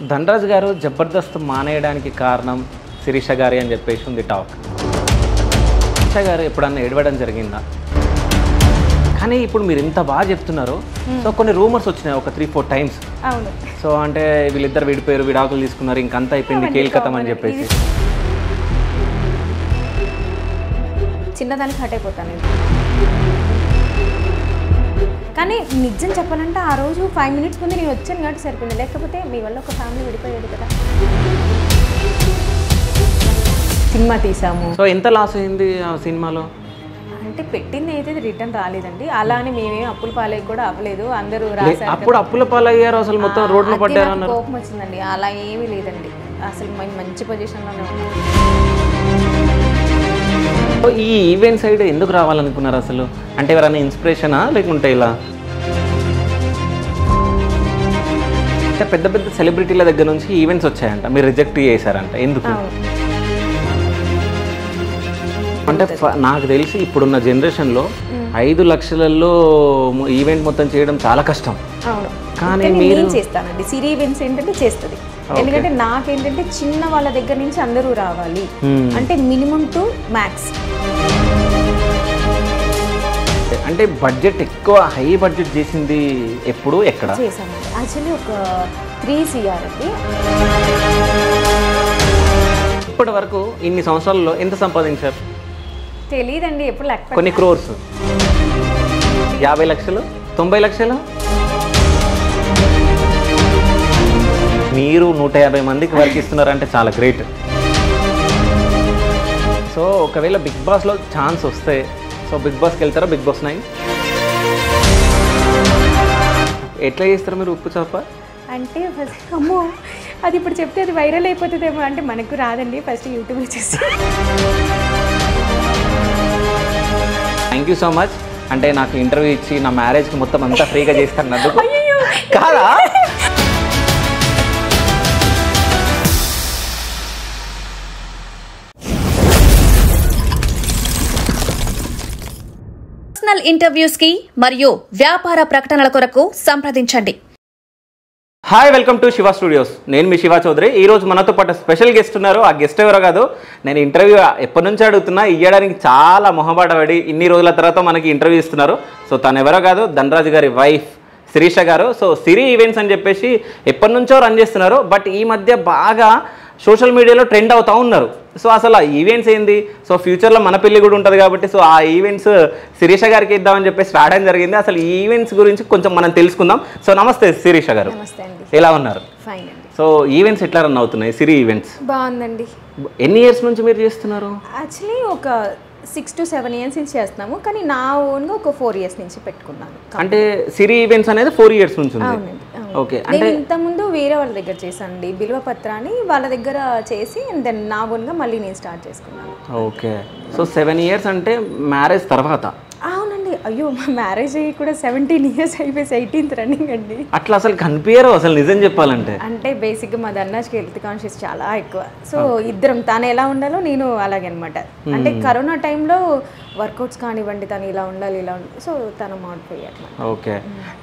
ధనరాజ్ గారు జబర్దస్త్ మానేయడానికి కారణం శిరీష గారి అని చెప్పేసి ఉంది టాక్. శిరీష గారు ఎప్పుడన్నా ఏడవడం జరిగిందా? కానీ ఇప్పుడు మీరు ఇంత బాగా చెప్తున్నారు. సో కొన్ని రూమర్స్ వచ్చినాయి ఒక 3-4 టైమ్స్. అవును. సో అంటే వీళ్ళిద్దరు విడిపోయారు, విడాకులు తీసుకున్నారు, ఇంకంతా అయిపోయింది, కేల్కతం అని చెప్పేసి. చిన్నదానికి హట్ అయిపోతాను నేను. కానీ నిజం చెప్పాలంటే ఆ రోజు 5 మినిట్స్ ముందు నేను వచ్చాను కాబట్టి సరిపోయింది. లేకపోతే మీ వల్ల ఒక ఫ్యామిలీ విడిపోయేది కదా. సినిమా తీసాము. సో ఎంత లాస్ అయింది ఆ సినిమాలో? అంటే పెట్టింది అయితే రిటర్న్ రాలేదండి. అలానే మేమేం అప్పుల పాలయ్య కూడా అవ్వలేదు. అందరూ రాశారు. అప్పుడు అప్పుల పాలయ్యారు, అసలు మొత్తం రోడ్లు పడ్డారు అన్నారు. కోపం వచ్చిందండి. అలా ఏమీ లేదండి, అసలు మేము మంచి పొజిషన్లోనే ఉన్నాం. ఈ ఈవెంట్ సైడ్ ఎందుకు రావాలనుకున్నారు అసలు? అంటే ఎవరైనా ఇన్స్పిరేషనా లేకుంటే ఇలా? అంటే పెద్ద పెద్ద సెలబ్రిటీల దగ్గర నుంచి ఈవెంట్స్ వచ్చాయంట, మీరు రిజెక్ట్ చేశారంట, ఎందుకు? అంటే నాకు తెలిసి ఇప్పుడున్న జనరేషన్లో 5 లక్షలలో ఈవెంట్ మొత్తం చేయడం చాలా కష్టం. అవును, కానీ మీరు చేస్తానండి. సిరీ ఈవెంట్స్ ఏంటంటే చేస్తుంది. ఎందుకంటే నాకేంటంటే చిన్న వాళ్ళ దగ్గర నుంచి అందరూ రావాలి అంటే మినిమం టు మ్యాక్స్. అంటే బడ్జెట్ ఎక్కువ, హై బడ్జెట్ చేసింది ఎప్పుడు ఎక్కడ చేశానండి? యాక్చువల్లీ ఒక 3 CR అండి. ఇప్పటి వరకు ఇన్ని సంవత్సరాల్లో ఎంత సంపాదించారు తెలియదండి, ఎప్పుడు లెక్క. కొన్ని క్రోర్స్, 50 లక్షలు, 90 లక్షలు. మీరు 150 మందికి వర్క్ ఇస్తున్నారంటే చాలా గ్రేట్. సో ఒకవేళ బిగ్ బాస్లో ఛాన్స్ వస్తే సో బిగ్ బాస్కి వెళ్తారా? బిగ్ బాస్ 9 ఎట్లా చేస్తారు మీరు? ఉప్పు చేప అంటే ఫస్ట్ అమ్మో అది ఇప్పుడు చెప్తే అది వైరల్ అయిపోతుందేమో అంటే మనకు రాదండి. ఫస్ట్ యూట్యూబ్లో చూసి. Thank you so much. అంటే నాకు ఇంటర్వ్యూ ఇచ్చి నా మ్యారేజ్కి మొత్తం అంతా ఫ్రీగా చేస్తాను కాదా? పర్సనల్ ఇంటర్వ్యూస్ కి మరియు వ్యాపార ప్రకటనల కొరకు సంప్రదించండి. Hi, welcome to Shiva studios. నేను మీ శివ చౌదరి. ఈరోజు మనతో పాటు స్పెషల్ గెస్ట్ ఉన్నారు. ఆ గెస్ట్ ఎవరో కాదు, నేను ఇంటర్వ్యూ ఎప్పటి నుంచి అడుగుతున్నా, ఇవ్వడానికి చాలా మొహమాట పడి ఇన్ని రోజుల తర్వాత మనకి ఇంటర్వ్యూ ఇస్తున్నారు. సో తను ఎవరో కాదు, ధనరాజ్ గారి వైఫ్ శిరీష గారు. సో సిరి ఈవెంట్స్ అని చెప్పేసి ఎప్పటి నుంచో రన్ చేస్తున్నారు. బట్ ఈ మధ్య బాగా సోషల్ మీడియాలో ట్రెండ్ అవుతూ ఉన్నారు. సో అసలు ఆ ఈవెంట్స్ ఏంది? సో ఫ్యూచర్లో మన పెళ్లి కూడా ఉంటుంది కాబట్టి సో ఆ ఈవెంట్స్ శిరీష గారికి ఇద్దామని చెప్పేసి రావడం జరిగింది. అసలు ఈ ఈవెంట్స్ గురించి కొంచెం మనం తెలుసుకుందాం. సో నమస్తే శిరీష గారు. నమస్తే అండి. ఎలా ఉన్నారు? ఫైన్ అండి. సో ఈవెంట్స్ ఎట్లా రన్ అవుతున్నాయి సిరి ఈవెంట్స్? బాగుందండి. ఎన్ని ఇయర్స్ నుంచి మీరు చేస్తున్నారు? యాక్చువల్లీ ఒక 6 to 7 years నుంచి చేస్తున్నాము. కానీ నా ఓన్గా ఒక 4 years నుంచి పెట్టుకున్నాను. అంటే సిరి ఈవెంట్స్ అనేది 4 years నుంచి ఉంది. అవునండి. ఓకే. నేను ఇంతకుముందు వేరే వాళ్ళ దగ్గర చేశానండి, బిల్వపత్ర అని వాళ్ళ దగ్గర చేసి దెన్ నా ఓన్గా మళ్ళీ నేను స్టార్ట్ చేసుకున్నాను. ఓకే. సో 7 years అంటే మ్యారేజ్ తర్వాత? అవునండి. అయ్యో, మా మ్యారేజ్ అయ్యి కూడా 17 years అయిపోయి 18th రన్నింగ్ అండి. అట్లా అసలు కనిపించరు అసలు నిజం చెప్పాలంటే. అంటే బేసిక్గా మా దన్నాజ్కి హెల్త్ కాన్షియస్ చాలా ఎక్కువ. సో ఇద్దరం, తను ఎలా ఉండాలో నేను అలాగే అనమాట. అంటే కరోనా టైంలో వర్కౌట్స్ కానివ్వండి, తను ఇలా ఉండాలి ఇలా ఉండాలి, సో తను మాడిపోయి అట్లా. ఓకే.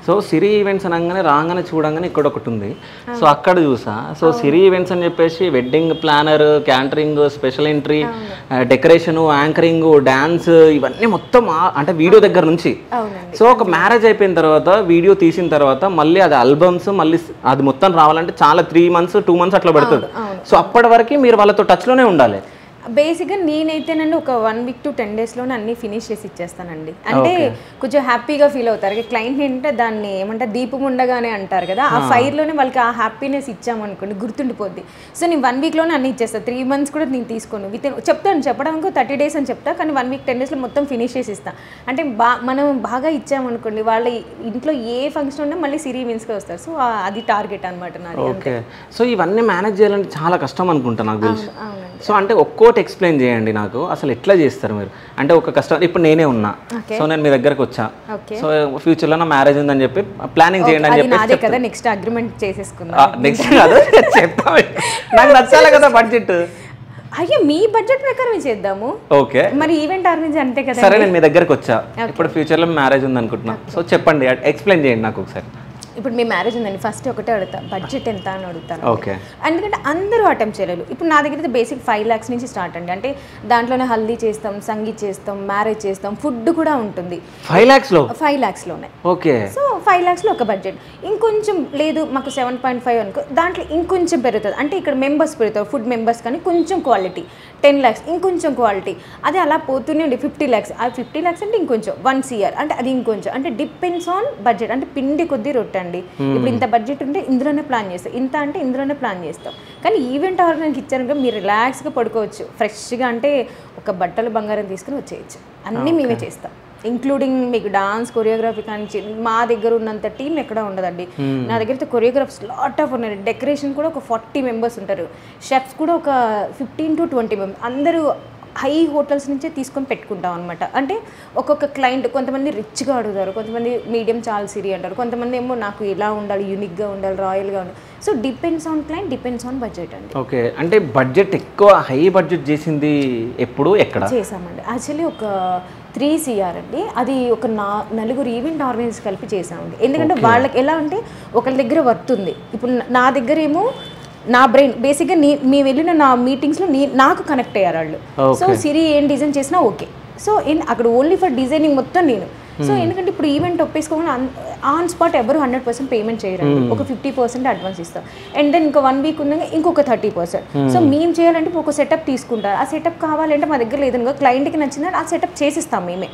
సో సిరి ఈవెంట్స్ అనగానే రాగానే చూడంగానే ఇక్కడ ఒకటి ఉంది. సో అక్కడ చూసా. సో సిరి ఈవెంట్స్ అని చెప్పేసి wedding planner, catering, special entry, decoration, anchoring, dance, ఇవన్నీ మొత్తం అంటే వీడియో దగ్గర నుంచి. సో ఒక మ్యారేజ్ అయిపోయిన తర్వాత వీడియో తీసిన తర్వాత మళ్ళీ అది ఆల్బమ్స్, మళ్ళీ అది మొత్తం రావాలంటే చాలా 3 months 2 months అట్లా పడుతుంది. సో అప్పటి వరకు మీరు వాళ్ళతో టచ్లోనే ఉండాలి. బేసిక్గా నేనైతేనండి ఒక 1 week to 10 daysలోనే అన్ని ఫినిష్ చేసి ఇచ్చేస్తానండి. అంటే కొంచెం హ్యాపీగా ఫీల్ అవుతారు. క్లయింట్ ఏంటంటే దాన్ని ఏమంటే దీపం ఉండగానే అంటారు కదా, ఆ ఫైర్లోనే వాళ్ళకి ఆ హ్యాపీనెస్ ఇచ్చామనుకోండి గుర్తుండిపోద్ది. సో నేను 1 weekలోనే అన్ని ఇచ్చేస్తాను. 3 months కూడా నేను తీసుకోను. చెప్తాను, చెప్పడానికి 30 days అని చెప్తా, కానీ 1 week 10 daysలో మొత్తం ఫినిష్ చేసి ఇస్తాను. అంటే మనం బాగా ఇచ్చామనుకోండి, వాళ్ళ ఇంట్లో ఏ ఫంక్షన్ ఉన్నా మళ్ళీ సిరి ఈవెంట్స్కి వస్తారు. సో అది టార్గెట్ అనమాట నాది. ఓకే. సో ఇవన్నీ మేనేజ్ చేయాలంటే చాలా కష్టం అనుకుంటా నాకు తెలుసు. సో అంటే ఒక్కో ఎక్స్ప్లెయిన్ చేయండి నాకు, అసలు ఎట్లా చేస్తారు మీరు? అంటే ఒక కస్టమర్, ఇప్పుడు నేనే ఉన్నా, సో నేను మీ దగ్గరకు వచ్చా, సో ఫ్యూచర్లో నా మ్యారేజ్ ఉందని చెప్పి ప్లానింగ్ చేయండి అని చెప్పి నెక్స్ట్ అగ్రిమెంట్ చేసేసుకున్నాం. నెక్స్ట్ కాదు చెప్తా, నాకు నచ్చాలి కదా బడ్జెట్. అయ్యో, మీ బడ్జెట్ ప్రకారం చేద్దాము. ఓకే. మరి ఈవెంట్ ఆర్గనైజ్ అంతే కదా. సరే, నేను మీ దగ్గరకు వచ్చా, ఇప్పుడు ఫ్యూచర్లో మ్యారేజ్ ఉంది అనుకుంటున్నా. సో చెప్పండి, ఎక్స్ప్లెయిన్ చేయండి నాకు ఒకసారి. ఇప్పుడు మీ మ్యారేజ్ ఉందండి, ఫస్ట్ ఒకటే అడుగుతా, బడ్జెట్ ఎంత అని అడుగుతాను. ఓకే. ఎందుకంటే అందరూ అటెంప్ట్ చేయలేరు. ఇప్పుడు నా దగ్గర బేసిక్ 5 lakhs నుంచి స్టార్ట్ అండి. అంటే దాంట్లోనే హల్దీ చేస్తాం, సంగీత్ చేస్తాం, మ్యారేజ్ చేస్తాం, ఫుడ్ కూడా ఉంటుంది. 5 lakhsలో? 5 lakhsలోనే. ఓకే. సో 5 lakhsలో ఒక బడ్జెట్. ఇంకొంచెం లేదు మాకు 7.5 అనుకో, దాంట్లో ఇంకొంచెం పెరుగుతుంది. అంటే ఇక్కడ మెంబర్స్ పెరుగుతారు, ఫుడ్ మెంబర్స్ కానీ కొంచెం క్వాలిటీ. 10 lakhs ఇంకొంచెం క్వాలిటీ. అదే అలా పోతూనే ఉండి 50 lakhs. ఆ 50 lakhs అంటే ఇంకొంచెం 1 CR అంటే అది ఇంకొంచెం. అంటే డిపెండ్స్ ఆన్ బడ్జెట్. అంటే పిండి కొద్దీ రొట్టె అండి. ఇప్పుడు ఇంత బడ్జెట్ ఉంటే ఇందులోనే ప్లాన్ చేస్తాం, ఇంత అంటే ఇందులోనే ప్లాన్ చేస్తాం. కానీ ఈవెంట్ ఆర్గనైజ్కి ఇచ్చారు మీరు రిలాక్స్గా పడుకోవచ్చు, ఫ్రెష్గా. అంటే ఒక బట్టలు బంగారం తీసుకుని వచ్చేయచ్చు. అన్నీ మేమే చేస్తాం, ఇంక్లూడింగ్ మీకు డాన్స్ కొరియోగ్రఫీ కానీ. మా దగ్గర ఉన్నంత టీం ఎక్కడ ఉండదండి. నా దగ్గర అయితే కొరియోగ్రాఫర్స్ లాట్ ఆఫ్ ఉన్నారు. డెకరేషన్ కూడా ఒక 40 members ఉంటారు. షెఫ్స్ కూడా ఒక 15 to 20 members. అందరూ హై హోటల్స్ నుంచే తీసుకొని పెట్టుకుంటాం అనమాట. అంటే ఒక్కొక్క క్లయింట్, కొంతమంది రిచ్గా అడుగుతారు, కొంతమంది మీడియం చాలా సిరి అంటారు, కొంతమంది ఏమో నాకు ఇలా ఉండాలి, యూనిక్గా ఉండాలి, రాయల్గా ఉండాలి. So depends on client, depends on budget అండి. ఓకే. అంటే బడ్జెట్ ఎక్కువ హై బడ్జెట్ చేసింది ఎప్పుడు ఎక్కడ చేసామండి? యాక్చువల్లీ ఒక 3 CR అండి. అది ఒక 4 ఈవెంట్ ఆర్గనైజర్స్ కలిపి చేసామండి. ఎందుకంటే వాళ్ళకి ఎలా అంటే ఒకరి దగ్గర వర్త్ ఉంది. ఇప్పుడు నా దగ్గర ఏమో నా బ్రెయిన్ బేసిక్గా మేము వెళ్ళిన నా మీటింగ్స్లో నాకు కనెక్ట్ అయ్యారు వాళ్ళు. సో సిరి ఏం డిజైన్ చేసినా ఓకే. సో అక్కడ ఓన్లీ ఫర్ డిజైనింగ్ మొత్తం నేను. సో ఎందుకంటే ఇప్పుడు ఈవెంట్ ఒప్పేసుకోవాలి ఆన్ స్పాట్ ఎవరు 100% పేమెంట్ చేయరండి. ఒక 50% అడ్వాన్స్ ఇస్తాం. అండ్ దెన్ ఇంకా 1 week ఉందంగా ఇంకొక 30%. సో మేము చేయాలంటే ఒక సెటప్ తీసుకుంటారు. ఆ సెటప్ కావాలంటే మా దగ్గర లేదనుకో, క్లయింట్కి నచ్చిన ఆ సెటప్ చేసిస్తాం మేమే.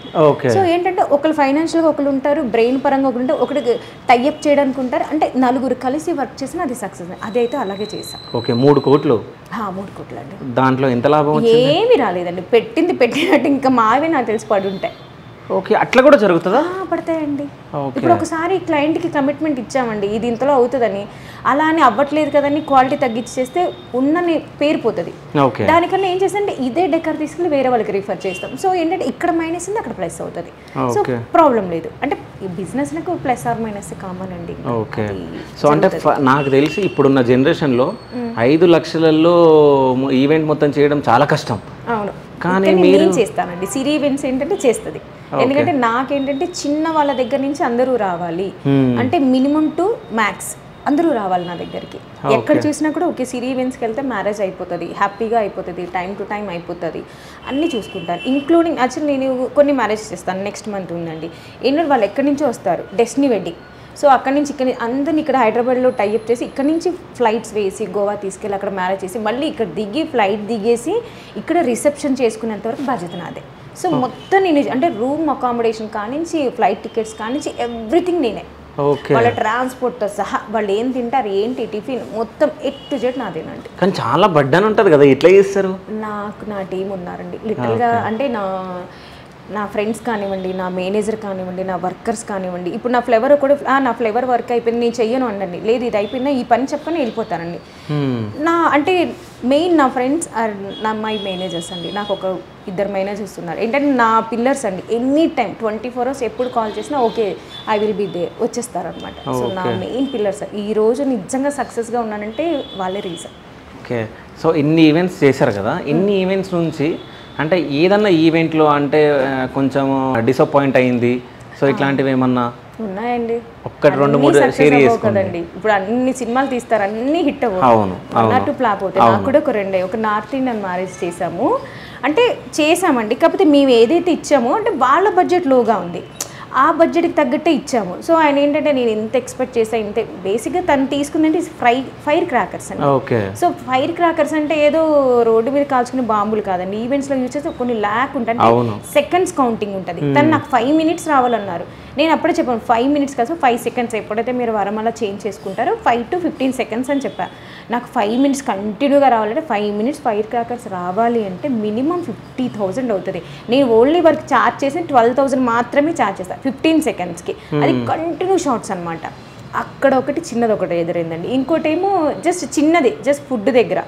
సో ఏంటంటే ఒకళ్ళు ఫైనాన్షియల్గా ఒకళ్ళు ఉంటారు, బ్రెయిన్ పరంగా ఒకరు ఉంటారు, ఒకటి టైఅప్ చేయడానికి ఉంటారు. అంటే 4 కలిసి వర్క్ చేసినా అది సక్సెస్. అదైతే అలాగే చేసాం. ఓకే. 3 కోట్లు? 3 కోట్లు అండి. దాంట్లో ఎంత లాభం? ఏమీ రాలేదండి. పెట్టినట్టు ఇంకా మావే నాకు తెలిసి పడి ఉంటాయి. ఓకే. అట్లా కూడా జరుగుతుందా? పడతాయండి. ఇప్పుడు ఒకసారి క్లయింట్కి కమిట్మెంట్ ఇచ్చామండి, ఇది ఇంతలో అవుతుందని, అలా అని అవ్వట్లేదు కదని క్వాలిటీ తగ్గించి చేస్తే ఉన్నని పేరు పోతుంది. దానికన్నా ఏం చేస్తాంటే ఇదే డెకర్ తీసుకెళ్ళి వేరే వాళ్ళకి రిఫర్ చేస్తాం. సో ఏంటంటే ఇక్కడ మైనస్ ఉంది, అక్కడ ప్లస్ అవుతుంది. సో ప్రాబ్లం లేదు. అంటే ఈ బిజినెస్లకు ప్లస్ ఆర్ మైనస్ కామన్ అండి. ఓకే. సో అంటే నాకు తెలిసి ఇప్పుడున్న జనరేషన్లో 5 లక్షలలో ఈవెంట్ మొత్తం చేయడం చాలా కష్టం. అవును. కానీ నేను చేస్తానండి. సిరి ఈవెంట్స్ ఏంటంటే చేస్తుంది. ఎందుకంటే నాకేంటంటే చిన్న వాళ్ళ దగ్గర నుంచి అందరూ రావాలి, అంటే మినిమం టు మ్యాక్స్ అందరూ రావాలి నా దగ్గరికి. ఎక్కడ చూసినా కూడా ఓకే సిరి ఈవెంట్స్కి వెళ్తే మ్యారేజ్ అయిపోతుంది, హ్యాపీగా అయిపోతుంది, టైం టు టైం అయిపోతుంది, అన్నీ చూసుకుంటాను. ఇంక్లూడింగ్ యాక్చువల్లీ నేను కొన్ని మ్యారేజ్ చేస్తాను. నెక్స్ట్ మంత్ ఉందండి. ఏంటంటే వాళ్ళు ఎక్కడి నుంచో వస్తారు, డెస్టినీ వెడ్డింగ్. సో అక్కడి నుంచి అందరిని ఇక్కడ హైదరాబాద్లో టైఅప్ చేసి ఇక్కడ నుంచి ఫ్లైట్స్ వేసి గోవా తీసుకెళ్ళి అక్కడ మ్యారేజ్ చేసి మళ్ళీ ఇక్కడ దిగి ఫ్లైట్ దిగేసి ఇక్కడ రిసెప్షన్ చేసుకునేంత వరకు బాధ్యత నాదే. సో మొత్తం నేను అంటే రూమ్ అకామిడేషన్ కానించి ఫ్లైట్ టికెట్స్ కానించి ఎవ్రీథింగ్ నేనే. వాళ్ళ ట్రాన్స్పోర్ట్తో సహా వాళ్ళు ఏం తింటారు, ఏంటి టిఫిన్ మొత్తం A to Z నాదేనండి. కానీ చాలా బడ్డన్ ఉంటుంది కదా, ఎట్లా చేస్తారు? నాకు నా టీం ఉన్నారండి లిటరల్గా. అంటే నా ఫ్రెండ్స్ కానివ్వండి, నా మేనేజర్ కానివ్వండి, నా వర్కర్స్ కానివ్వండి. ఇప్పుడు నా ఫ్లేవర్ కూడా నా ఫ్లేవర్ వర్క్ అయిపోయింది నేను చెయ్యను అండి, లేదు ఇది అయిపోయిందా ఈ పని చెప్పని వెళ్ళిపోతానండి. అంటే మెయిన్ నా ఫ్రెండ్స్ మై మేనేజర్స్ అండి. నాకు ఒక 2 మేనేజర్స్ ఉన్నారు. ఏంటంటే నా పిల్లర్స్ అండి. ఎనీ టైం 24 hours ఎప్పుడు కాల్ చేసినా okay I will be there వచ్చేస్తారనమాట. సో నా మెయిన్ పిల్లర్స్. ఈ రోజు నిజంగా సక్సెస్గా ఉన్నానంటే వాళ్ళే రీజన్. ఓకే. సో ఇన్ని ఈవెంట్స్ చేశారు కదా, ఇన్ని ఈవెంట్స్ నుంచి అంటే ఏదన్నా ఈవెంట్లో అంటే కొంచెం డిసప్పాయింట్ అయింది, సో ఇట్లాంటివి ఏమన్నా ఉన్నాయండి? 1, 2, 3 సీరియస్ కదండి. ఇప్పుడు అన్ని సినిమాలు తీస్తారు, అన్ని హిట్ అవును అన్నట్టు ఫ్లాప్ అవుతాయి. నాకు కూడా ఒక 2 ఒక నార్త్ ఇండియన్ మ్యారేజ్ చేసాము. అంటే చేసామండి, కాకపోతే మేము ఏదైతే ఇచ్చామో అంటే వాళ్ళ బడ్జెట్ లోగా ఉంది, ఆ బడ్జెట్కి తగ్గట్టే ఇచ్చాము. సో ఆయన ఏంటంటే నేను ఎంత ఎక్స్పెక్ట్ చేసా ఇంత బేసిక్గా తను తీసుకుందంటే ఫైర్ క్రాకర్స్ అండి. సో ఫైర్ క్రాకర్స్ అంటే ఏదో రోడ్డు మీద కాల్చుకునే బాంబులు కాదండి. ఈవెంట్స్లో యూజ్ చేస్తే కొన్ని ల్యాక్ ఉంటుంది, సెకండ్స్ కౌంటింగ్ ఉంటుంది. తను నాకు 5 minutes రావాలన్నారు. నేను అప్పుడే చెప్పాను 5 minutes కాదు 5 seconds. ఎప్పుడైతే మీరు వరమలా చేంజ్ చేసుకుంటారో 5 to 15 seconds అని చెప్పాను. నాకు 5 minutes కంటిన్యూగా రావాలంటే 5 minutes ఫైర్ క్రాకర్స్ రావాలి అంటే మినిమం 50,000 అవుతుంది. నేను ఓన్లీ వర్క్ ఛార్జ్ చేసి 12,000 మాత్రమే ఛార్జ్ చేస్తాను 15 secondsకి. అది కంటిన్యూ షార్ట్స్ అనమాట. అక్కడ ఒకటి చిన్నది ఒకటి ఎదురైందండి. ఇంకోటి ఏమో జస్ట్ చిన్నది, జస్ట్ ఫుడ్ దగ్గర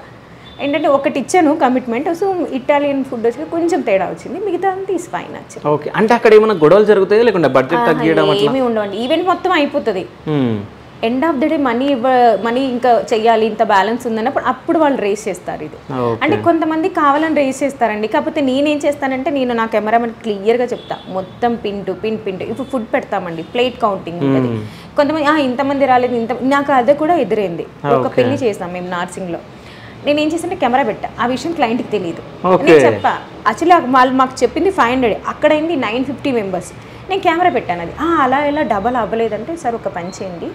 ఏంటంటే ఒకటి ఇచ్చాను కమిట్మెంట్. సో ఇటాలియన్ ఫుడ్ వచ్చి కొంచెం తేడా వచ్చింది, మిగతా అంతా ఈస్ ఫైన్ వచ్చింది. ఓకే. అంటే అక్కడ ఏమైనా గొడవలు జరుగుతాయి లేకుంటే బడ్జెట్ తగ్గియడం ఏమీ ఉండవండి. ఈవెంట్ మొత్తం అయిపోతుంది. End of the day money ఇంకా చెయ్యాలి, ఇంత బ్యాలెన్స్ ఉందన్నప్పుడు అప్పుడు వాళ్ళు రేస్ చేస్తారు ఇది. అంటే కొంతమంది కావాలని రేస్ చేస్తారండి. కాకపోతే నేనేం చేస్తానంటే నేను నా కెమెరామెన్ క్లియర్గా చెప్తా, మొత్తం పిన్ ఇప్పుడు ఫుడ్ పెడతామండి, ప్లేట్ కౌంటింగ్ ఉంటుంది. కొంతమంది ఇంతమంది రాలేదు, నాకు అదే కూడా ఎదురైంది. ఒక పెళ్లి చేసాం మేము నార్సింగ్లో. నేను ఏం చేసానంటే కెమెరా పెట్టా, ఆ విషయం క్లయింట్కి తెలియదు. నేను చెప్పా యాక్చువల్లీ వాళ్ళు మాకు చెప్పింది 500, అక్కడ అయింది 950 మెంబర్స్. నేను కెమెరా పెట్టాను. అది అలా ఎలా డబల్ అవ్వలేదంటే, సార్ ఒక పని చేయండి,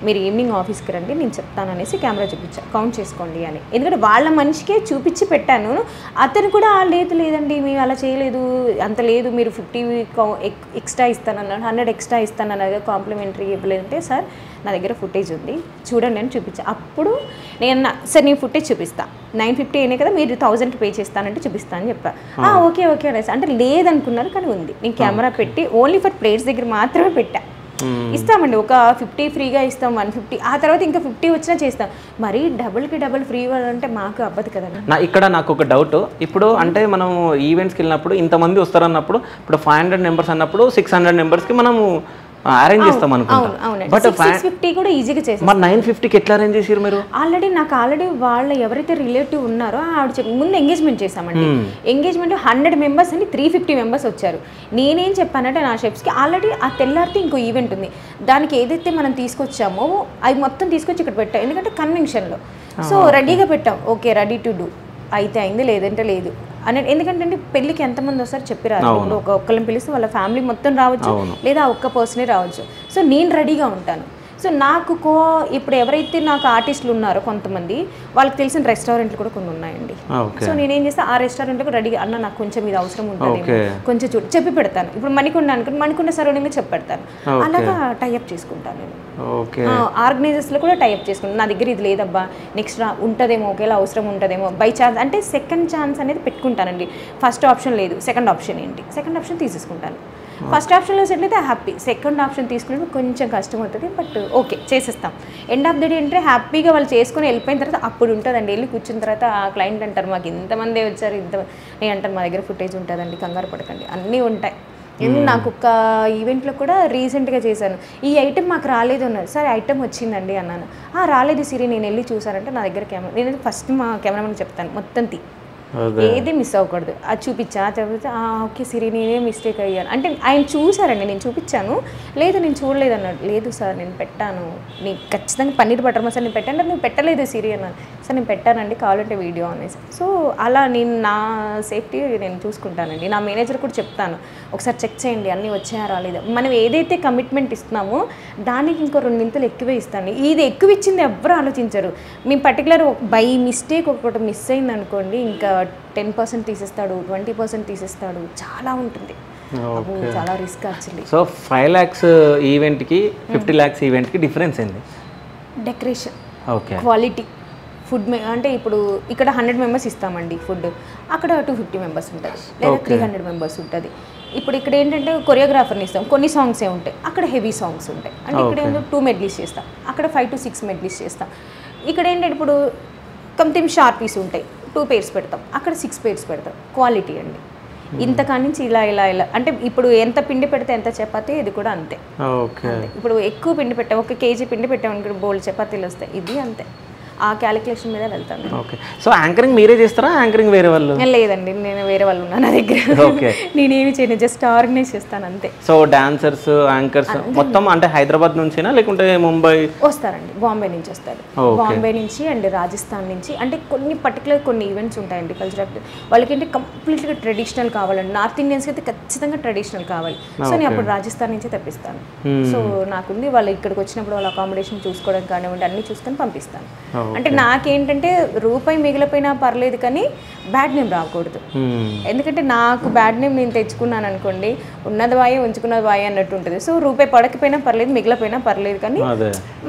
మీరు ఈవినింగ్ ఆఫీస్కి రండి, నేను చెప్తాను అనేసి కెమెరా చూపించా, కౌంట్ చేసుకోండి అని. ఎందుకంటే వాళ్ళ మనిషికే చూపించి పెట్టాను. అతను కూడా లేదండి మేము అలా చేయలేదు, అంత లేదు, మీరు 50 ఎక్స్ట్రా ఇస్తానన్నాడు, 100 ఎక్స్ట్రా ఇస్తానన్నారు, కాంప్లిమెంటరీ ఇవ్వలేదంటే, సార్ నా దగ్గర ఫుటేజ్ ఉంది చూడండి అని చూపించా. అప్పుడు నేను సార్ నేను ఫుటేజ్ చూపిస్తా, 950 అయినా కదా, మీరు 1000కి పే చేస్తానంటే చూపిస్తాను అని చెప్పా. ఓకే అనేసి అంటే లేదనుకున్నారు, కానీ ఉంది. నేను కెమెరా పెట్టి ఓన్లీ ఫర్ ప్లేట్స్ దగ్గర మాత్రమే పెట్టా. ఇస్తామండి, ఒక 50 ఫ్రీగా ఇస్తాం, 150, ఆ తర్వాత ఇంకా 50 వచ్చినా చేస్తాం. మరి డబుల్ ఫ్రీ అంటే మాకు అవ్వదు కదండి. ఇక్కడ నాకు ఒక డౌట్, ఇప్పుడు అంటే మనం ఈవెంట్స్కి వెళ్ళినప్పుడు ఇంతమంది వస్తారన్నప్పుడు, ఇప్పుడు 500 మెంబర్స్ అన్నప్పుడు 600 మెంబర్స్కి మనము అరేంజ్ చేస్తాం అనుకుంటా. బట్ 650 కూడా ఈజీగా చేస్తాం. మరి 950కి ఎట్లా అరేంజ్ చేసారు మీరు? ఆల్రెడీ వాళ్ళ ఎవరైతే రిలేటివ్ ఉన్నారో ఆవిడ ముందు ఎంగేజ్మెంట్ చేసామండి. ఎంగేజ్మెంట్ 100 మెంబర్స్ అని 350 మెంబర్స్ వచ్చారు. నేనేం చెప్పానంటే నా షెఫ్స్కి ఆల్రెడీ ఆ తెల్లారితే ఇంకో ఈవెంట్ ఉంది, దానికి ఏదైతే మనం తీసుకొచ్చామో అవి మొత్తం తీసుకొచ్చి ఇక్కడ పెట్టాం, ఎందుకంటే కన్వెన్షన్లో. సో రెడీగా పెట్టాం, ఓకే రెడీ టు డూ, అయితే అయింది లేదంటే లేదు అని. ఎందుకంటే పెళ్ళికి ఎంతమంది వస్తారు చెప్పిరారు. ఇప్పుడు ఒక్కళ్ళని పిలిస్తే వాళ్ళ ఫ్యామిలీ మొత్తం రావచ్చు, లేదా ఒక్క పర్సనే రావచ్చు. సో నేను రెడీగా ఉంటాను. సో నాకు ఇప్పుడు ఎవరైతే నాకు ఆర్టిస్టులు ఉన్నారో కొంతమంది, వాళ్ళకి తెలిసిన రెస్టారెంట్లు కూడా కొన్ని ఉన్నాయండి. సో నేనేం చేస్తా, ఆ రెస్టారెంట్కి రెడీగా అన్న నాకు కొంచెం ఇది అవసరం ఉంటుంది, కొంచెం చెప్పి పెడతాను. ఇప్పుడు మణికొండ సరౌండింగ్ చెప్పి పెడతాను, అలాగా టైఅప్ చేసుకుంటాను నేను. ఆర్గనైజర్స్లో కూడా టైఅప్ చేసుకుంటాను. నా దగ్గర ఇది లేదబ్బా, నెక్స్ట్ ఉంటుందేమో, ఒకేలా అవసరం ఉంటుందేమో, బై ఛాన్స్ అంటే సెకండ్ ఛాన్స్ అనేది పెట్టుకుంటానండి. ఫస్ట్ ఆప్షన్ లేదు, సెకండ్ ఆప్షన్ ఏంటి, సెకండ్ ఆప్షన్ తీసేసుకుంటాను. ఫస్ట్ ఆప్షన్లో సెటిల్ అయితే హ్యాపీ, సెకండ్ ఆప్షన్ తీసుకునేది కొంచెం కష్టం అవుతుంది, బట్ ఓకే చేసేస్తాం. ఎండ్ ఆఫ్ ద డే అంటే హ్యాపీగా వాళ్ళు చేసుకుని వెళ్ళిపోయిన తర్వాత అప్పుడు ఉంటుందండి. వెళ్ళి కూర్చున్న తర్వాత ఆ క్లయింట్ అంటారు మాకు ఇంతమందే వచ్చారు, నేను అంటాను మా దగ్గర ఫుటేజ్ ఉంటుందండి, కంగారు పడకండి, అన్నీ ఉంటాయి. నాకు ఒక ఈవెంట్లో కూడా రీసెంట్గా చేశాను, ఈ ఐటెం మాకు రాలేదు అన్నారు. సరే ఐటెం వచ్చిందండి అన్నాను. రాలేదు సిరి, నేను వెళ్ళి చూసానంటే నా దగ్గర కెమెరా, నేను ఫస్ట్ మా కెమెరామెన్ చెప్తాను మొత్తం ఏది మిస్ అవ్వకూడదు, అది చూపించా ఓకే సిరి నేనే మిస్టేక్ అయ్యాను అంటే ఆయన చూసారండి, నేను చూపించాను, లేదు నేను చూడలేదు అన్నాడు. లేదు సార్ నేను పెట్టాను, నీకు ఖచ్చితంగా పన్నీర్ బటర్ మసాలా నేను పెట్టాను, నువ్వు పెట్టలేదు సిరి అన్నాను. సార్ నేను పెట్టానండి, కావాలంటే వీడియో అనేసి. సో అలా నేను నా సేఫ్టీ నేను చూసుకుంటానండి. నా మేనేజర్ కూడా చెప్తాను, ఒకసారి చెక్ చేయండి అన్నీ వచ్చాయా రాలేదు. మనం ఏదైతే కమిట్మెంట్ ఇస్తున్నామో దానికి ఇంకో 2 నింతలు ఎక్కువే ఇస్తాను. ఇది ఎక్కువ ఇచ్చింది ఎవరు ఆలోచించరు. మేము పర్టికులర్ బై మిస్టేక్ ఒకటి మిస్ అయింది అనుకోండి, ఇంకా 10% తీసేస్తాడు, 20% తీసేస్తాడు, చాలా ఉంటుంది, చాలా రిస్క్ యాక్చువల్లీ. సో 5 lakhs ఈవెంట్కి 50 lakhs ఈవెంట్కి డిఫరెన్స్ ఏంది? డెకరేషన్, క్వాలిటీ, ఫుడ్ అంటే ఇప్పుడు ఇక్కడ 100 మెంబర్స్ ఇస్తామండి ఫుడ్, అక్కడ 250 మెంబర్స్ ఉంటుంది, లేదా 300 మెంబర్స్ ఉంటుంది. ఇప్పుడు ఇక్కడ ఏంటంటే కొరియోగ్రాఫర్ని ఇస్తాం, కొన్ని సాంగ్సే ఉంటాయి, అక్కడ హెవీ సాంగ్స్ ఉంటాయి. అంటే ఇక్కడ ఏంటంటే 2 మెడ్లీస్ చేస్తాం, అక్కడ 5 to 6 మెడ్లీస్ చేస్తాం. ఇక్కడ ఏంటంటే ఇప్పుడు కొంచెం షార్పీస్ ఉంటాయి, 2 pairs పెడతాం, అక్కడ 6 pairs పెడతాం. క్వాలిటీ అండి, ఇంతకాడి నుంచి ఇలా అంటే ఇప్పుడు ఎంత పిండి పెడితే ఎంత చపాతీ, ఇది కూడా అంతే. ఇప్పుడు ఎక్కువ పిండి పెట్టాం, 1 kg పిండి పెట్టాం, బోల్డ్ చపాతీలు వస్తాయి, ఇది అంతే. ఆ క్యాలిక్యులేషన్ మీద వెళ్తాను. ఓకే. సో యాంకరింగ్ మీరే చేస్తారా, యాంకరింగ్ వేరే వాళ్ళు? లేదండి, నేను వేరే వాళ్ళు ఉన్నాను నా దగ్గర. ఓకే. నేనేమి చేయను, జస్ట్ ఆర్గనైజ్ చేస్తాను అంతే. సో డాన్సర్స్, యాంకర్స్ మొత్తం అంటే హైదరాబాద్ నుంచేనా లేకుంటే ముంబై వస్తారండి? బాంబే నుంచి వస్తారు, బాంబే నుంచి అండ్ రాజస్థాన్ నుంచి. అంటే కొన్ని ఈవెంట్స్ ఉంటాయండి కల్చరల్, వాళ్ళకి ఏంటి కంప్లీట్గా ట్రెడిషనల్ కావాలండి. నార్త్ ఇండియన్స్కి అయితే ఖచ్చితంగా ట్రెడిషనల్ కావాలి. సో నేను అప్పుడు రాజస్థాన్ నుంచే తెప్పిస్తాను. సో నాకుంది, వాళ్ళు ఇక్కడికి వచ్చినప్పుడు వాళ్ళ అకామిడేషన్ చూసుకోవడం కానివ్వండి, అన్నీ చూసుకొని పంపిస్తాను. అంటే నాకేంటంటే రూపాయి మిగిలిపోయినా పర్లేదు కానీ బ్యాడ్ నేమ్ రాకూడదు. ఎందుకంటే నాకు బ్యాడ్ నేమ్ నేను తెచ్చుకున్నాను అనుకోండి, ఉన్నది వాయే ఉంచుకున్నది వాయే అన్నట్టు ఉంటుంది. సో రూపాయి పడకపోయినా పర్లేదు, మిగిలిపోయినా పర్లేదు, కానీ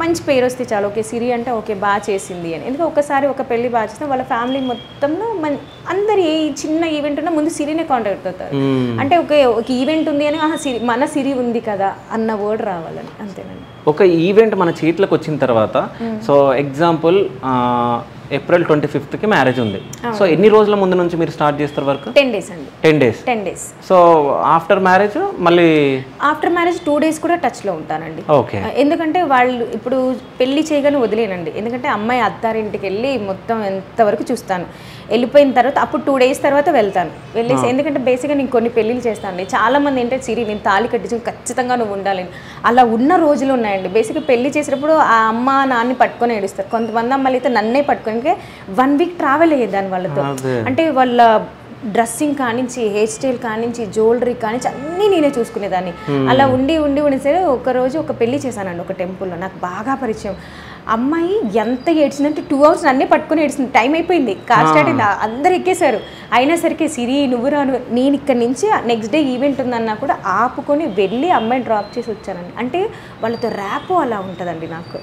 మంచి పేరు వస్తే చాలు. ఓకే సిరి అంటే ఓకే బాగా చేసింది అని. ఎందుకంటే ఒకసారి ఒక పెళ్లి బాగా చేస్తే వాళ్ళ ఫ్యామిలీ మొత్తంలో అందరు ఏ చిన్న ఈవెంట్ ఉన్నా ముందు సిరినే కాంటాక్ట్ అవుతారు. అంటే ఒక ఈవెంట్ ఉంది అని మన సిరి ఉంది కదా అన్న వర్డ్ రావాలని, అంతేనండి. ఒక ఈవెంట్ మన చేతిలోకి వచ్చిన తర్వాత, సో ఎగ్జాంపుల్ ఏప్రిల్ 25కి మ్యారేజ్ ఉంది. సో ఎన్ని రోజుల ముందు నుంచి మీరు స్టార్ట్ చేస్తారు వర్క్? 10 days అండి. 10 days. సో ఆఫ్టర్ మ్యారేజ్ మళ్ళీ ఆఫ్టర్ మ్యారేజ్ 2 days కూడా టచ్లో ఉంటానండి. ఓకే. ఎందుకంటే వాళ్ళు ఇప్పుడు పెళ్లి చేయగానే వదిలేనండి. ఎందుకంటే అమ్మాయి అత్తారింటికి వెళ్ళి మొత్తం ఎంతవరకు చూస్తాను. వెళ్ళిపోయిన తర్వాత అప్పుడు 2 days తర్వాత వెళ్తాను. వెళ్ళేసి ఎందుకంటే బేసిక్గా నేను కొన్ని పెళ్ళిళ్ళు చేస్తానండి. చాలామంది ఏంటంటే సిరి నేను తాళి కట్టించి ఖచ్చితంగా నువ్వు ఉండాలి అలా ఉన్న రోజులు ఉన్నాయండి. బేసిక్గా పెళ్లి చేసేటప్పుడు ఆ అమ్మ నాన్ని పట్టుకొని ఏడుస్తారు. కొంతమంది అమ్మాయిలు అయితే నన్నే పట్టుకొని 1 week ట్రావెల్ అయ్యేదాన్ని వాళ్ళతో. అంటే వాళ్ళ డ్రెస్సింగ్ కానించి, హెయిర్ స్టైల్ కానించి, జ్యువెలరీ కానించి అన్నీ నేనే చూసుకునేదాన్ని. అలా ఉండి సరే ఒకరోజు ఒక పెళ్లి చేశానండి ఒక టెంపుల్లో. నాకు బాగా పరిచయం అమ్మాయి ఎంత ఏడ్చిందంటే 2 hours నన్నే పట్టుకొని ఏడ్చింది. టైం అయిపోయింది, కార్ స్టార్ట్ అయింది, అందరు ఎక్కేశారు. అయినా సరికి సిరి నువ్వు రాను, నేను ఇక్కడ నుంచి నెక్స్ట్ డే ఈవెంట్ ఉందన్నా కూడా ఆపుకొని వెళ్ళి అమ్మాయిని డ్రాప్ చేసి వచ్చానండి. అంటే వాళ్ళతో ర్యాప్ అలా ఉంటుందండి నాకు.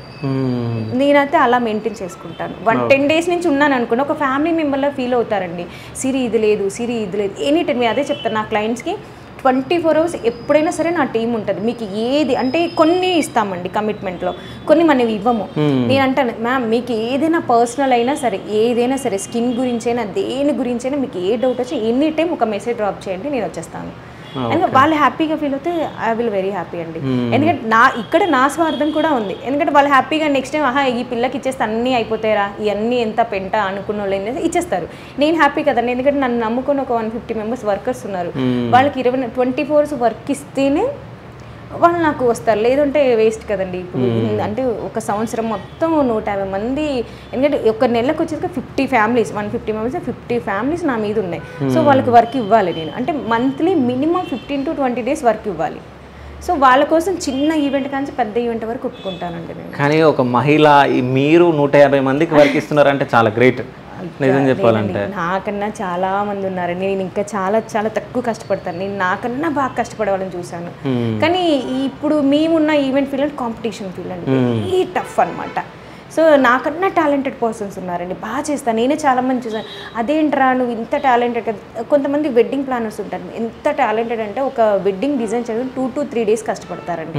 నేనైతే అలా మెయింటైన్ చేసుకుంటాను. 10 days నుంచి ఉన్నాను అనుకుని ఒక ఫ్యామిలీ మెంబర్లో ఫీల్ అవుతారండి. సిరి ఇది లేదు, సిరి ఇది లేదు, ఎనీ టైం. అదే చెప్తాను నా క్లయింట్స్కి, 24 hours ఎప్పుడైనా సరే నా టీం ఉంటుంది. మీకు ఏది అంటే కొన్ని ఇస్తామండి కమిట్మెంట్లో, కొన్ని మనం ఇవ్వము. నేను అంటాను మ్యామ్ మీకు ఏదైనా పర్సనల్ అయినా సరే, ఏదైనా సరే, స్కిన్ గురించైనా దేని గురించైనా మీకు ఏ డౌట్ వచ్చి ఎనీ టైం ఒక మెసేజ్ డ్రాప్ చేయండి, నేను వచ్చేస్తాను. ఎందుకంటే వాళ్ళు హ్యాపీగా ఫీల్ అవుతే ఐ విల్ వెరీ హ్యాపీ అండి. ఎందుకంటే ఇక్కడ నా స్వార్థం కూడా ఉంది. ఎందుకంటే వాళ్ళు హ్యాపీగా నెక్స్ట్ టైం ఈ పిల్లకి ఇచ్చేస్తే అన్నీ అయిపోతారా, ఇవన్నీ ఎంత పెంట అనుకున్న వాళ్ళు ఇచ్చేస్తారు. నేను హ్యాపీ కదండి. ఎందుకంటే నన్ను నమ్ముకొని ఒక 150 members వర్కర్స్ ఉన్నారు. వాళ్ళకి 24 hours వర్క్ ఇస్తేనే వాళ్ళు నాకు వస్తారు, లేదంటే వేస్ట్ కదండి. ఇప్పుడు అంటే ఒక సంవత్సరం మొత్తం 150 మంది, ఎందుకంటే ఒక నెలకు వచ్చేసి 50 families, 150 members 50 families నా మీద ఉన్నాయి. సో వాళ్ళకి వర్క్ ఇవ్వాలి నేను. అంటే monthly minimum 15 to 20 days work ఇవ్వాలి. సో వాళ్ళ కోసం చిన్న ఈవెంట్ కానీ పెద్ద ఈవెంట్ వరకు ఒప్పుకుంటానండి నేను. కానీ ఒక మహిళ మీరు 150 మందికి వర్క్ ఇస్తున్నారంటే చాలా గ్రేట్ నిజం చెప్పాలంటే. నాకన్నా చాలా మంది ఉన్నారండి. నేను ఇంకా చాలా చాలా తక్కువ కష్టపడతాను. నేను నాకన్నా బాగా కష్టపడే వాళ్ళని చూశాను. కానీ ఇప్పుడు మేమున్న ఈవెంట్ ఫీల్డ్ కాంపిటీషన్ ఫీల్డ్ అండి, వెరీ టఫ్ అనమాట. సో నాకన్నా టాలెంటెడ్ పర్సన్స్ ఉన్నారండి, బాగా చేస్తాను. నేనే చాలామంది చూసాను, అదేంట్రా నువ్వు ఇంత టాలెంటెడ్ కదా. కొంతమంది వెడ్డింగ్ ప్లానర్స్ ఉంటారు, ఎంత టాలెంటెడ్ అంటే ఒక వెడ్డింగ్ డిజైన్ చేయడం 2 to 3 days కష్టపడతారండి.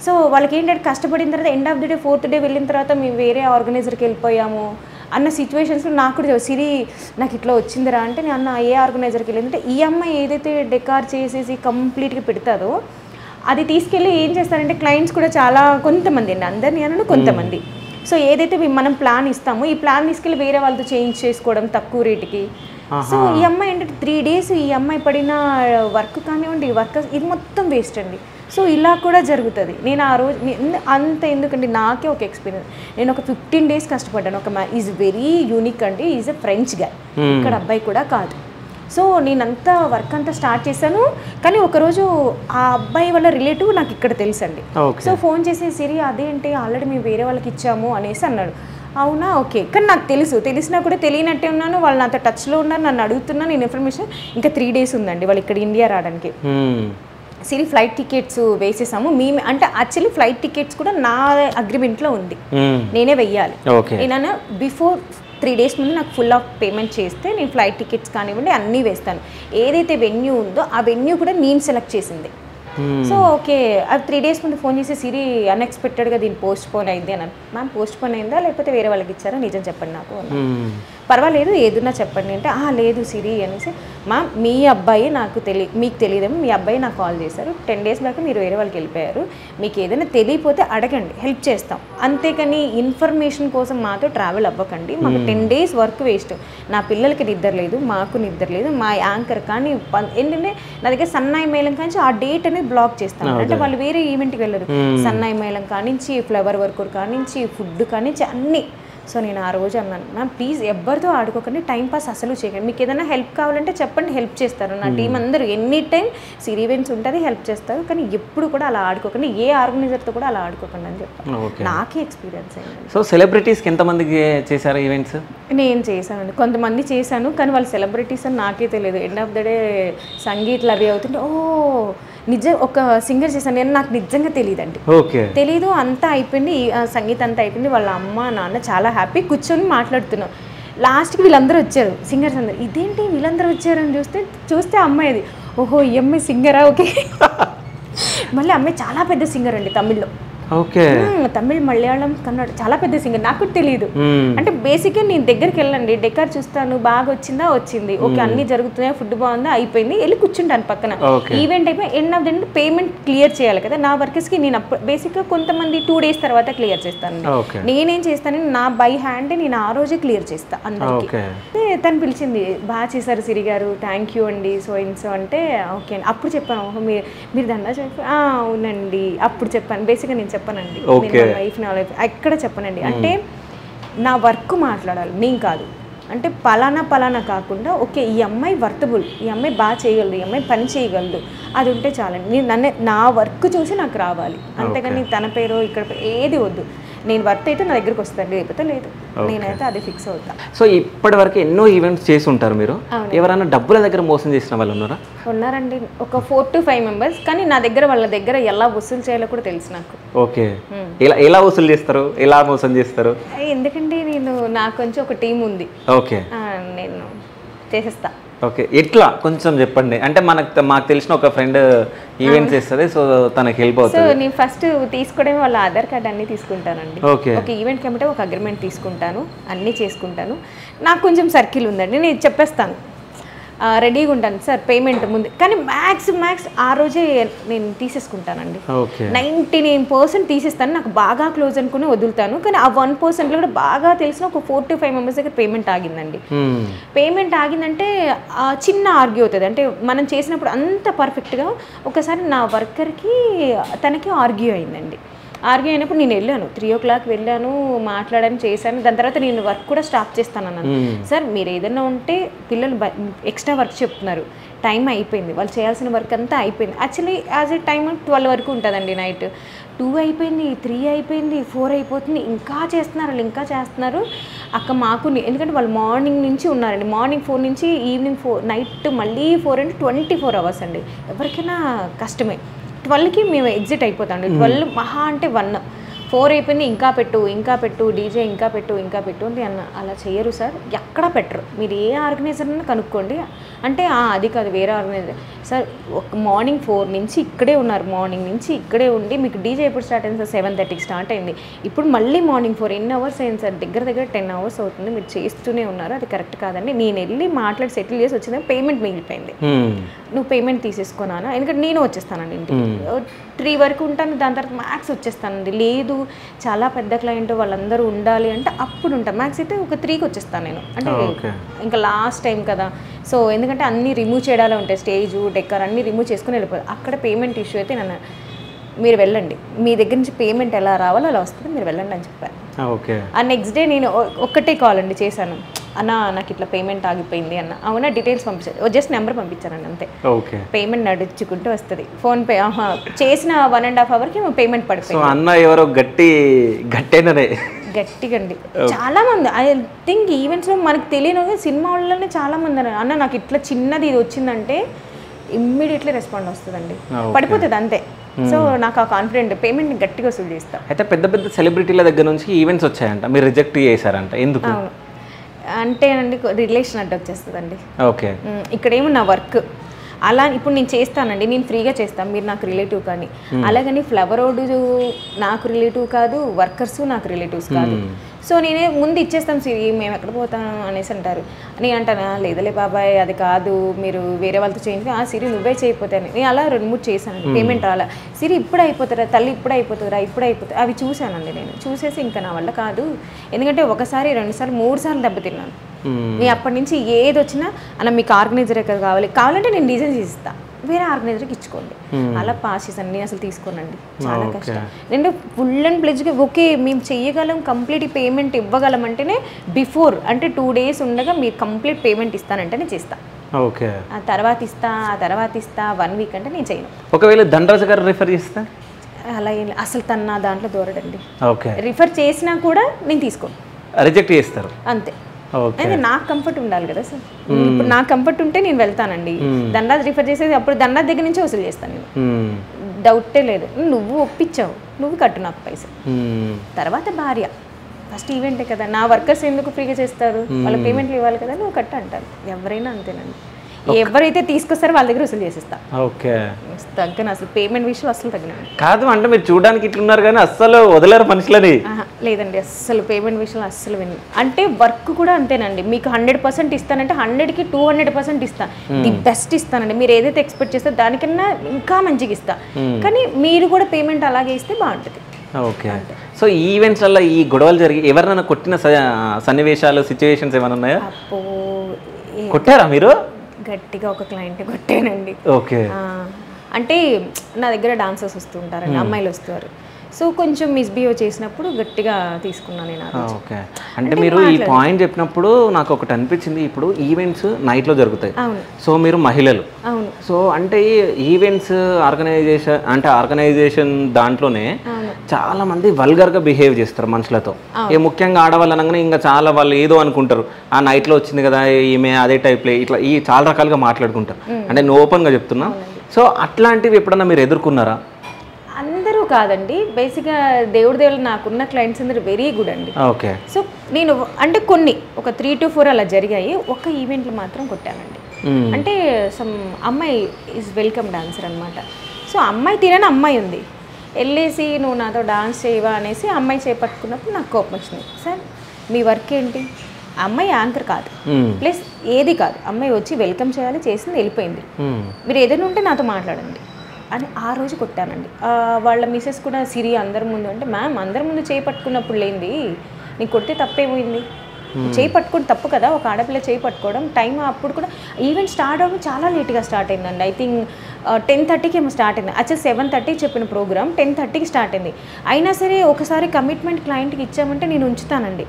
సో వాళ్ళకి ఏంటంటే కష్టపడిన తర్వాత end of the day 4th day వెళ్ళిన తర్వాత మేము వేరే ఆర్గనైజర్కి వెళ్ళిపోయాము అన్న సిచ్యువేషన్స్లో నాకు కూడా సిరి నాకు ఇట్లా వచ్చిందిరా అంటే నేను అన్న ఏ ఆర్గనైజర్కి వెళ్ళిందంటే ఈ అమ్మాయి ఏదైతే డెకార్ చేసేసి కంప్లీట్గా పెడతారో అది తీసుకెళ్ళి ఏం చేస్తారంటే క్లయింట్స్ కూడా చాలా కొంతమంది అండి, అందరినీ అన్న కొంతమంది. సో ఏదైతే మనం ప్లాన్ ఇస్తామో ఈ ప్లాన్ తీసుకెళ్ళి వేరే వాళ్ళతో చేంజ్ చేసుకోవడం తక్కువ రేటుకి. సో ఈ అమ్మాయి ఏంటంటే 3 days ఈ అమ్మాయి పడిన వర్క్ కానివ్వండి, వర్క్ ఇది మొత్తం వేస్ట్ అండి. సో ఇలా కూడా జరుగుతుంది. నేను ఆ రోజు అంత ఎందుకంటే నాకే ఒక ఎక్స్పీరియన్స్. నేను ఒక 15 days కష్టపడ్డాను. ఒక ఈజ్ వెరీ యూనిక్ అండి, ఈజ్ ఎ ఫ్రెంచ్ గా, ఇక్కడ అబ్బాయి కూడా కాదు. సో నేనంతా వర్క్ అంతా స్టార్ట్ చేశాను. కానీ ఒకరోజు ఆ అబ్బాయి వాళ్ళ రిలేటివ్ నాకు ఇక్కడ తెలుసండి. సో ఫోన్ చేసి సిరి అదేంటి ఆల్రెడీ మేము వేరే వాళ్ళకి ఇచ్చాము అనేసి అన్నాడు. అవునా ఓకే, కానీ నాకు తెలిసినా కూడా తెలియనట్టే ఉన్నాను. వాళ్ళు నాతో టచ్లో ఉన్నారు, నన్ను అడుగుతున్నా నేను ఇన్ఫర్మేషన్. ఇంకా 3 days ఉందండి వాళ్ళు ఇక్కడ ఇండియా రావడానికి. సిరి ఫ్లైట్ టికెట్స్ వేసేసాము మేము, అంటే యాక్చువల్లీ ఫ్లైట్ టికెట్స్ కూడా నా అగ్రిమెంట్లో ఉంది, నేనే వెయ్యాలి. నేను బిఫోర్ 3 days ముందు నాకు ఫుల్ ఆఫ్ పేమెంట్ చేస్తే నేను ఫ్లైట్ టికెట్స్ కానివ్వండి అన్నీ వేస్తాను. ఏదైతే వెన్యూ ఉందో ఆ వెన్యూ కూడా నేను సెలెక్ట్ చేసింది. సో ఓకే, అది 3 days ముందు ఫోన్ చేసి సిరి అన్ఎక్స్పెక్టెడ్గా దీన్ని పోస్ట్ పోన్ అయింది అని. మ్యామ్ పోస్ట్ పోన్ అయిందా లేకపోతే వేరే వాళ్ళకి ఇచ్చారా, నిజం చెప్పండి నాకు. పర్వాలేదు ఏదున్నా చెప్పండి అంటే లేదు సిరి అనేసి. మ్యామ్ మీ అబ్బాయి నాకు మీకు తెలియదేమో, మీ అబ్బాయి నాకు కాల్ చేశారు 10 days బ్యాక్ మీరు వేరే వాళ్ళకి వెళ్ళిపోయారు, మీకు ఏదైనా తెలియపోతే అడగండి హెల్ప్ చేస్తాం, అంతేకాని ఇన్ఫర్మేషన్ కోసం మాతో ట్రావెల్ అవ్వకండి. మాకు 10 days వర్క్ వేస్ట్. నా పిల్లలకి నిద్ర లేదు, మాకు నిద్ర లేదు, మా యాంకర్ కానీ ఏంటంటే నా దగ్గర సన్నాయి మేళం కానీ ఆ డేట్ అనేది బ్లాక్ చేస్తాను. అంటే వాళ్ళు వేరే ఈవెంట్కి వెళ్ళరు, సన్నాయి మేళం కానించి ఫ్లవర్ వర్క్ కానించి ఫుడ్ కానించి అన్నీ. సో నేను ఆ రోజు అన్నాను మ్యామ్ ప్లీజ్ ఎవ్వరితో ఆడుకోకండి, టైంపాస్ అసలు చేయకండి, మీకు ఏదైనా హెల్ప్ కావాలంటే చెప్పండి హెల్ప్ చేస్తారు. నా టీం అందరూ ఎనీ టైం సిరి ఈవెంట్స్ ఉంటుంది హెల్ప్ చేస్తారు, కానీ ఎప్పుడు కూడా అలా ఆడుకోకండి, ఏ ఆర్గనైజర్తో కూడా అలా ఆడుకోకండి అని చెప్పాను. నాకే ఎక్స్పీరియన్స్ అయింది. సో సెలబ్రిటీస్కి ఎంతమందికి చేశారు ఈవెంట్స్? నేను చేశానండి, కొంతమంది చేశాను, కానీ వాళ్ళు సెలబ్రిటీస్ అని నాకే తెలియదు. ఎండ్ ఆఫ్ ద డే సంగీత్లు అవి అవుతుంటే నిజం ఒక సింగర్ చేశాను నేను, నాకు నిజంగా తెలియదండి, తెలీదు. అంతా అయిపోయింది, సంగీతం అంతా అయిపోయింది. వాళ్ళ అమ్మ నాన్న చాలా హ్యాపీ కూర్చొని మాట్లాడుతున్నాం. లాస్ట్కి వీళ్ళందరూ వచ్చారు, సింగర్స్ అందరూ. ఇదేంటి వీళ్ళందరూ వచ్చారని చూస్తే అమ్మాయిది. ఓహో ఈ అమ్మాయి సింగరా, ఓకే. మళ్ళీ అమ్మాయి చాలా పెద్ద సింగర్ అండి తమిళ్లో. ఓకే. తమిళ్, మలయాళం, కన్నడ చాలా పెద్ద సింగర్. నాకు తెలియదు. అంటే బేసిక్గా నేను దగ్గరికి వెళ్ళండి, డెకార్ చూస్తాను, బాగా వచ్చింది, ఓకే అన్ని జరుగుతున్నాయి, ఫుడ్ బాగుందా, అయిపోయింది, వెళ్ళి కూర్చుంటాను పక్కన. ఈవెంట్ అయిపోయి end of the day payment clear చేయాలి కదా. నా వర్కర్స్కి నేను అప్పుడు బేసిక్గా కొంతమంది 2 days తర్వాత క్లియర్ చేస్తాను. నేనేం చేస్తాను, నా బై హ్యాండ్ నేను ఆ రోజే క్లియర్ చేస్తాను అందరికి. తను పిలిచింది, బాగా చేశారు సిరి గారు, థ్యాంక్ యూ అండి, సో అంటే ఓకే అండి. అప్పుడు చెప్పాను, మీరు దండా చెప్పి అవునండి, అప్పుడు చెప్పాను. బేసిక్గా నేను చెప్పానండి, నా వైఫ్ ఎక్కడ చెప్పనండి. అంటే నా వర్క్ మాట్లాడాలి, నేను కాదు. అంటే పలానా కాకుండా ఓకే ఈ అమ్మాయి వర్తబుల్, ఈ అమ్మాయి బాగా చేయగలదు, ఈ అమ్మాయి పని చేయగలదు, అది ఉంటే చాలండి. నా వర్క్ చూసి నాకు రావాలి, అంతేగాని తన పేరు ఇక్కడ ఏది వద్దు. నేను వర్త్ అయితే నా దగ్గరికి వస్తాను, లేకపోతే లేదు, నేనైతే అది ఫిక్స్ అవుతా. సో ఇప్పటి వరకు ఎన్నో ఈవెంట్స్ చేసి ఉంటారు మీరు. ఎవరైనా డబ్బుల దగ్గర మోసం చేసిన వాళ్ళు ఉన్నారా? ఉన్నారండి, ఒక 4 to 5 members. కానీ నా దగ్గర వాళ్ళ దగ్గర ఎలా వసూలు చేయాలో కూడా తెలుసు నాకు. ఓకే, ఎలా వసూలు చేస్తారు, ఎలా మోసం చేస్తారు? ఎందుకంటే నాకు కొంచెం ఒక టీం ఉంది. ఓకే, నేను చేసేస్తా. ఓకే, ఎట్లా కొంచెం చెప్పండి. అంటే మాకు తెలిసిన ఒక ఫ్రెండ్ ఈవెంట్స్ చేస్తుంది, సో తనకి హెల్ప్ అవుతుంది. సో నేను ఫస్ట్ తీసుకోవడమే వాళ్ళ ఆధార్ కార్డ్ అన్నీ తీసుకుంటానండి. ఒక ఈవెంట్కి ఏమంటే ఒక అగ్రిమెంట్ తీసుకుంటాను, అన్నీ చేసుకుంటాను. నాకు కొంచెం సర్కిల్ ఉందండి, నేను చెప్పేస్తాను, రెడీగా ఉంటాను సార్ పేమెంట్ ముందు. కానీ మ్యాక్స్ ఆ రోజే నేను తీసేసుకుంటానండి. 99% తీసేస్తాను, నాకు బాగా క్లోజ్ అనుకుని వదులుతాను. కానీ ఆ 1%లో కూడా బాగా తెలిసిన ఒక 4 to 5 members దగ్గర పేమెంట్ ఆగిందండి. పేమెంట్ ఆగిందంటే చిన్న ఆర్గ్యూ అవుతుంది. అంటే మనం చేసినప్పుడు అంత పర్ఫెక్ట్గా ఒకసారి నా వర్కర్కి తనకి ఆర్గ్యూ అయిందండి. ఆర్గ్యూ అయినప్పుడు నేను వెళ్ళాను, 3 o'clock వెళ్ళాను, మాట్లాడాను, చేశాను. దాని తర్వాత నేను వర్క్ కూడా స్టాప్ చేస్తాను అన్నాను. సార్ మీరు ఏదైనా ఉంటే పిల్లలు ఎక్స్ట్రా వర్క్ చెప్తున్నారు, టైం అయిపోయింది, వాళ్ళు చేయాల్సిన వర్క్ అంతా అయిపోయింది. యాక్చువల్లీ యాజ్ ఎ టైం 12 వరకు ఉంటుందండి, నైట్ 2 అయిపోయింది, 3 అయిపోయింది, 4 అయిపోతుంది, ఇంకా చేస్తున్నారు అక్క మాకు. ఎందుకంటే వాళ్ళు మార్నింగ్ నుంచి ఉన్నారండి, మార్నింగ్ 4 నుంచి ఈవినింగ్ 4, నైట్ మళ్ళీ 4 అంటే 24 hours అండి. ఎవరికైనా కష్టమే. 12కి మేము ఎగ్జిట్ అయిపోతాం. 12 మహా అంటే 1, 4 అయిపోయింది, ఇంకా పెట్టు డీజే, ఇంకా పెట్టు అంటే అన్న అలా చేయరు సార్, ఎక్కడ పెట్టరు, మీరు ఏ ఆర్గనైజర్ని కనుక్కోండి అంటే అది కాదు వేరే ఆర్గనైజర్ సార్. ఒక మార్నింగ్ 4 నుంచి ఇక్కడే ఉన్నారు, మార్నింగ్ నుంచి ఇక్కడే ఉండి మీకు డీజే ఎప్పుడు స్టార్ట్ అయింది సార్? 7:30కి స్టార్ట్ అయింది, ఇప్పుడు మళ్ళీ మార్నింగ్ 4 ఎన్ని అవర్స్ అయింది సార్? దగ్గర 10 hours అవుతుంది, మీరు చేస్తూనే ఉన్నారు, అది కరెక్ట్ కాదండి. నేను వెళ్ళి మాట్లాడి సెటిల్ చేసి వచ్చింది, పేమెంట్ మిగిలిపోయింది, నువ్వు పేమెంట్ తీసేసుకున్నాను. ఎందుకంటే నేను వచ్చేస్తానండి ఇంటికి, 3 వరకు ఉంటాను, దాని తర్వాత మ్యాక్స్ వచ్చేస్తానండి. లేదు చాలా పెద్ద క్లయింట్ వాళ్ళందరూ ఉండాలి అంటే అప్పుడు ఉంటాను, మ్యాక్స్ అయితే ఒక 3కి వచ్చేస్తాను నేను. అంటే ఇంకా లాస్ట్ టైం కదా, సో ఎందుకంటే అన్నీ రిమూవ్ చేయడాలే ఉంటాయి, స్టేజ్ డెక్కర్ అన్నీ రిమూవ్ చేసుకుని వెళ్ళిపోతాయి. అక్కడ పేమెంట్ ఇష్యూ అయితే నన్ను మీరు వెళ్ళండి, మీ దగ్గర నుంచి పేమెంట్ ఎలా రావాలో అలా వస్తుంది, మీరు వెళ్ళండి అని చెప్పాను. ఆ నెక్స్ట్ డే నేను ఒక్కటే కాల్ అండి చేశాను, అన్న నాకు ఇట్లా పేమెంట్ ఆగిపోయింది అన్న. అవునా, డీటెయిల్స్ పంపించారు, జస్ట్ నెంబర్ పంపించానండి అంతే. పేమెంట్ నడుచుకుంటూ వస్తుంది, ఫోన్పే చేసిన 1.5 hourకి పేమెంట్ పడిపోయింది. అన్న ఎవరో గట్టిగా అండి, చాలా మంది. ఐ థింక్ ఈవెంట్స్లో మనకు తెలియని సినిమా వాళ్ళనే చాలా మంది అన్న నాకు ఇట్లా చిన్నది ఇది వచ్చిందంటే ఇమ్మీడియట్లీ రెస్పాండ్ వస్తుందండి, పడిపోతుంది అంతే. సో నాకు ఆ కాన్ఫిడెంట్, పేమెంట్ గట్టిగా వసూలు చేస్తాను. అయితే పెద్ద సెలబ్రిటీల దగ్గర నుంచి ఈవెంట్స్ వచ్చాయంట, మీరు రిజెక్ట్ చేశారంట, ఎందుకు? అంటే అండి రిలేషన్ అడ్డు వచ్చేస్తుందండి. ఓకే, ఇక్కడేమో నా వర్క్ అలా ఇప్పుడు నేను చేస్తానండి, నేను ఫ్రీగా చేస్తాను, మీరు నాకు రిలేటివ్ కానీ. అలాగని ఫ్లవర్ రోడ్ నాకు రిలేటివ్ కాదు, వర్కర్స్ నాకు రిలేటివ్స్ కాదు. సో నేనే ముందు ఇచ్చేస్తాం సిరి, మేము ఎక్కడ పోతాం అనేసి అంటారు. నేను అంటాను లేదలే బాబాయ్ అది కాదు, మీరు వేరే వాళ్ళతో చేయించి సిరి నువ్వే చేయకపోతాను. నేను అలా 2-3 చేశాను, పేమెంట్ రాలా. సిరి ఇప్పుడు అయిపోతారా తల్లి, ఇప్పుడు అయిపోతుంది అవి చూశానండి. నేను చూసేసి ఇంకా నా వల్ల కాదు, ఎందుకంటే 1 సారి 2 సార్లు 3 సార్లు దెబ్బతిన్నాను. నేను అప్పటి నుంచి ఏది వచ్చినా అలా మీకు ఆర్గనైజరే కదా కావాలంటే నేను డిజైన్ చేసిస్తాను, వేరే ఆర్గనైజర్కి ఇచ్చుకోండి. అలా పాస్ చేశాను, నేను అసలు తీసుకోనండి, చాలా కష్టం. నేను ఫుల్ అండ్ ప్లెజ్గా ఓకే మేము చెయ్యగలం, కంప్లీట్ పేమెంట్ ఇవ్వగలం అంటేనే బిఫోర్ అంటే 2 days ఉండగా మీరు కంప్లీట్ పేమెంట్ ఇస్తానంటేనే చేస్తాను. ఓకే, ఆ తర్వాత ఇస్తా 1 week అంటే నేను చేయను. ఒకవేళ ధనరాజు గారు రిఫర్ చేస్తా అలా అసలు తను నా దాంట్లో దూరడండి. ఓకే, రిఫర్ చేసినా కూడా నేను తీసుకోను, రిజెక్ట్ చేస్తారు అంతే. అయితే నాకు కంఫర్ట్ ఉండాలి కదా సార్, ఇప్పుడు నాకు కంఫర్ట్ ఉంటే నేను వెళ్తానండి. దండాజ్ రిఫర్ చేసేది అప్పుడు దండాజ్ దగ్గర నుంచి వసూలు చేస్తాను నేను, డౌటే లేదు. నువ్వు ఒప్పించావు, నువ్వు కట్టు నాకు పైసలు. తర్వాత భార్య ఫస్ట్ ఈవెంటే కదా, నా వర్కర్స్ ఎందుకు ఫ్రీగా చేస్తారు, వాళ్ళ పేమెంట్లు ఇవ్వాలి కదా, నువ్వు కట్టు అంటారు. ఎవరైనా అంతేనండి. ఎవరైతే తీసుకొస్తారో వాళ్ళ దగ్గర వసూలు చేసేస్తా. ఓకే. తగ్గను అసలు, పేమెంట్ విషయం అసలు తగ్గను. కాదు అంటే మీరు చూడడానికి ఇట్లున్నారు కానీ అస్సలు వదిలేరు మనుషులని. లేదండి, అస్సలు పేమెంట్ విషయంలో అస్సలు విను. అంటే వర్క్ కూడా అంతేనండి, మీకు 100% ఇస్తానంటే 100కి 200% ఇస్తాను, ది బెస్ట్ ఇస్తానండి. మీరు ఏదైతే ఎక్స్పెక్ట్ చేస్తారో దానికన్నా ఇంకా మంచిగా ఇస్తా, కానీ మీరు కూడా పేమెంట్ అలాగే ఇస్తే బాగుంటుంది. ఓకే. సో ఈవెంట్స్లలో ఈ గొడవలు జరిగి ఎవరినైనా కొట్టిన సన్నివేశాలు సిచ్యువేషన్స్ ఏమైనా ఉన్నాయా? అప్పో కొట్టారా మీరు? గట్టిగా ఒక క్లయింట్ కొట్టానండి. ఓకే. అంటే నా దగ్గర డాన్సర్స్ వస్తుంటారండి, అమ్మాయిలు వస్తారు. సో కొంచెం మిస్బిహేవ్ చేసినప్పుడు గట్టిగా తీసుకున్నాను నేను. ఓకే. అంటే మీరు ఈ పాయింట్ చెప్పినప్పుడు నాకు ఒకటి అనిపించింది, ఇప్పుడు ఈవెంట్స్ నైట్లో జరుగుతాయి, సో మీరు మహిళలు, సో అంటే ఈవెంట్స్ ఆర్గనైజేషన్ దాంట్లోనే చాలా మంది వల్గర్గా బిహేవ్ చేస్తారు మనుషులతో. ముఖ్యంగా ఆడవాళ్ళు అనగానే ఇంకా చాలా వాళ్ళు ఏదో అనుకుంటారు, ఆ నైట్లో వచ్చింది కదా ఈమె అదే టైప్లే, ఇట్లా ఈ చాలా రకాలుగా మాట్లాడుకుంటారు. అంటే నేను ఓపెన్గా చెప్తున్నా. సో అట్లాంటివి ఎప్పుడన్నా మీరు ఎదుర్కొన్నారా? అందరూ కాదండి, బేసిక్గా దేవుడు నాకున్న క్లయింట్స్ అందరూ వెరీ గుడ్ అండి. ఓకే. సో నేను అంటే కొన్ని ఒక 3 to 4 అలా జరిగాయి. ఒక ఈవెంట్లు మాత్రం కొట్టానండి. అంటే సమ్ అమ్మాయి ఈజ్ వెల్కమ్ డాన్సర్ అనమాట. సో అమ్మాయి తీరని అమ్మాయి ఉంది, వెళ్ళేసి నువ్వు నాతో డాన్స్ చేయవా అనేసి అమ్మాయి చేపట్టుకున్నప్పుడు నాకు కోపం వచ్చింది. సార్ మీ వర్క్ ఏంటి? అమ్మాయి యాంకర్ కాదు, ప్లస్ ఏది కాదు, అమ్మాయి వచ్చి వెల్కమ్ చేయాలి, చేసింది వెళ్ళిపోయింది, మీరు ఏదైనా ఉంటే నాతో మాట్లాడండి అని ఆ రోజు కొట్టానండి. వాళ్ళ మిసెస్ కూడా సిరి అందరి ముందు అంటే, మ్యామ్ అందరి ముందు చేయి పట్టుకున్నప్పుడు లేనిది నీకు కొడితే తప్పేమైంది? చేయి పట్టుకుని తప్పు కదా, ఒక ఆడపిల్ల చేయి పట్టుకోవడం. టైం అప్పుడు కూడా ఈవెంట్ స్టార్ట్ అవ్వడం చాలా లేట్గా స్టార్ట్ అయిందండి. ఐ థింక్ 10:30కి ఏమో స్టార్ట్ అయింది. యాక్చువల్ 7:30 చెప్పిన ప్రోగ్రామ్ 10:30కి స్టార్ట్ అయింది. అయినా సరే ఒకసారి కమిట్మెంట్ క్లయింట్కి ఇచ్చామంటే నేను ఉంచుతానండి,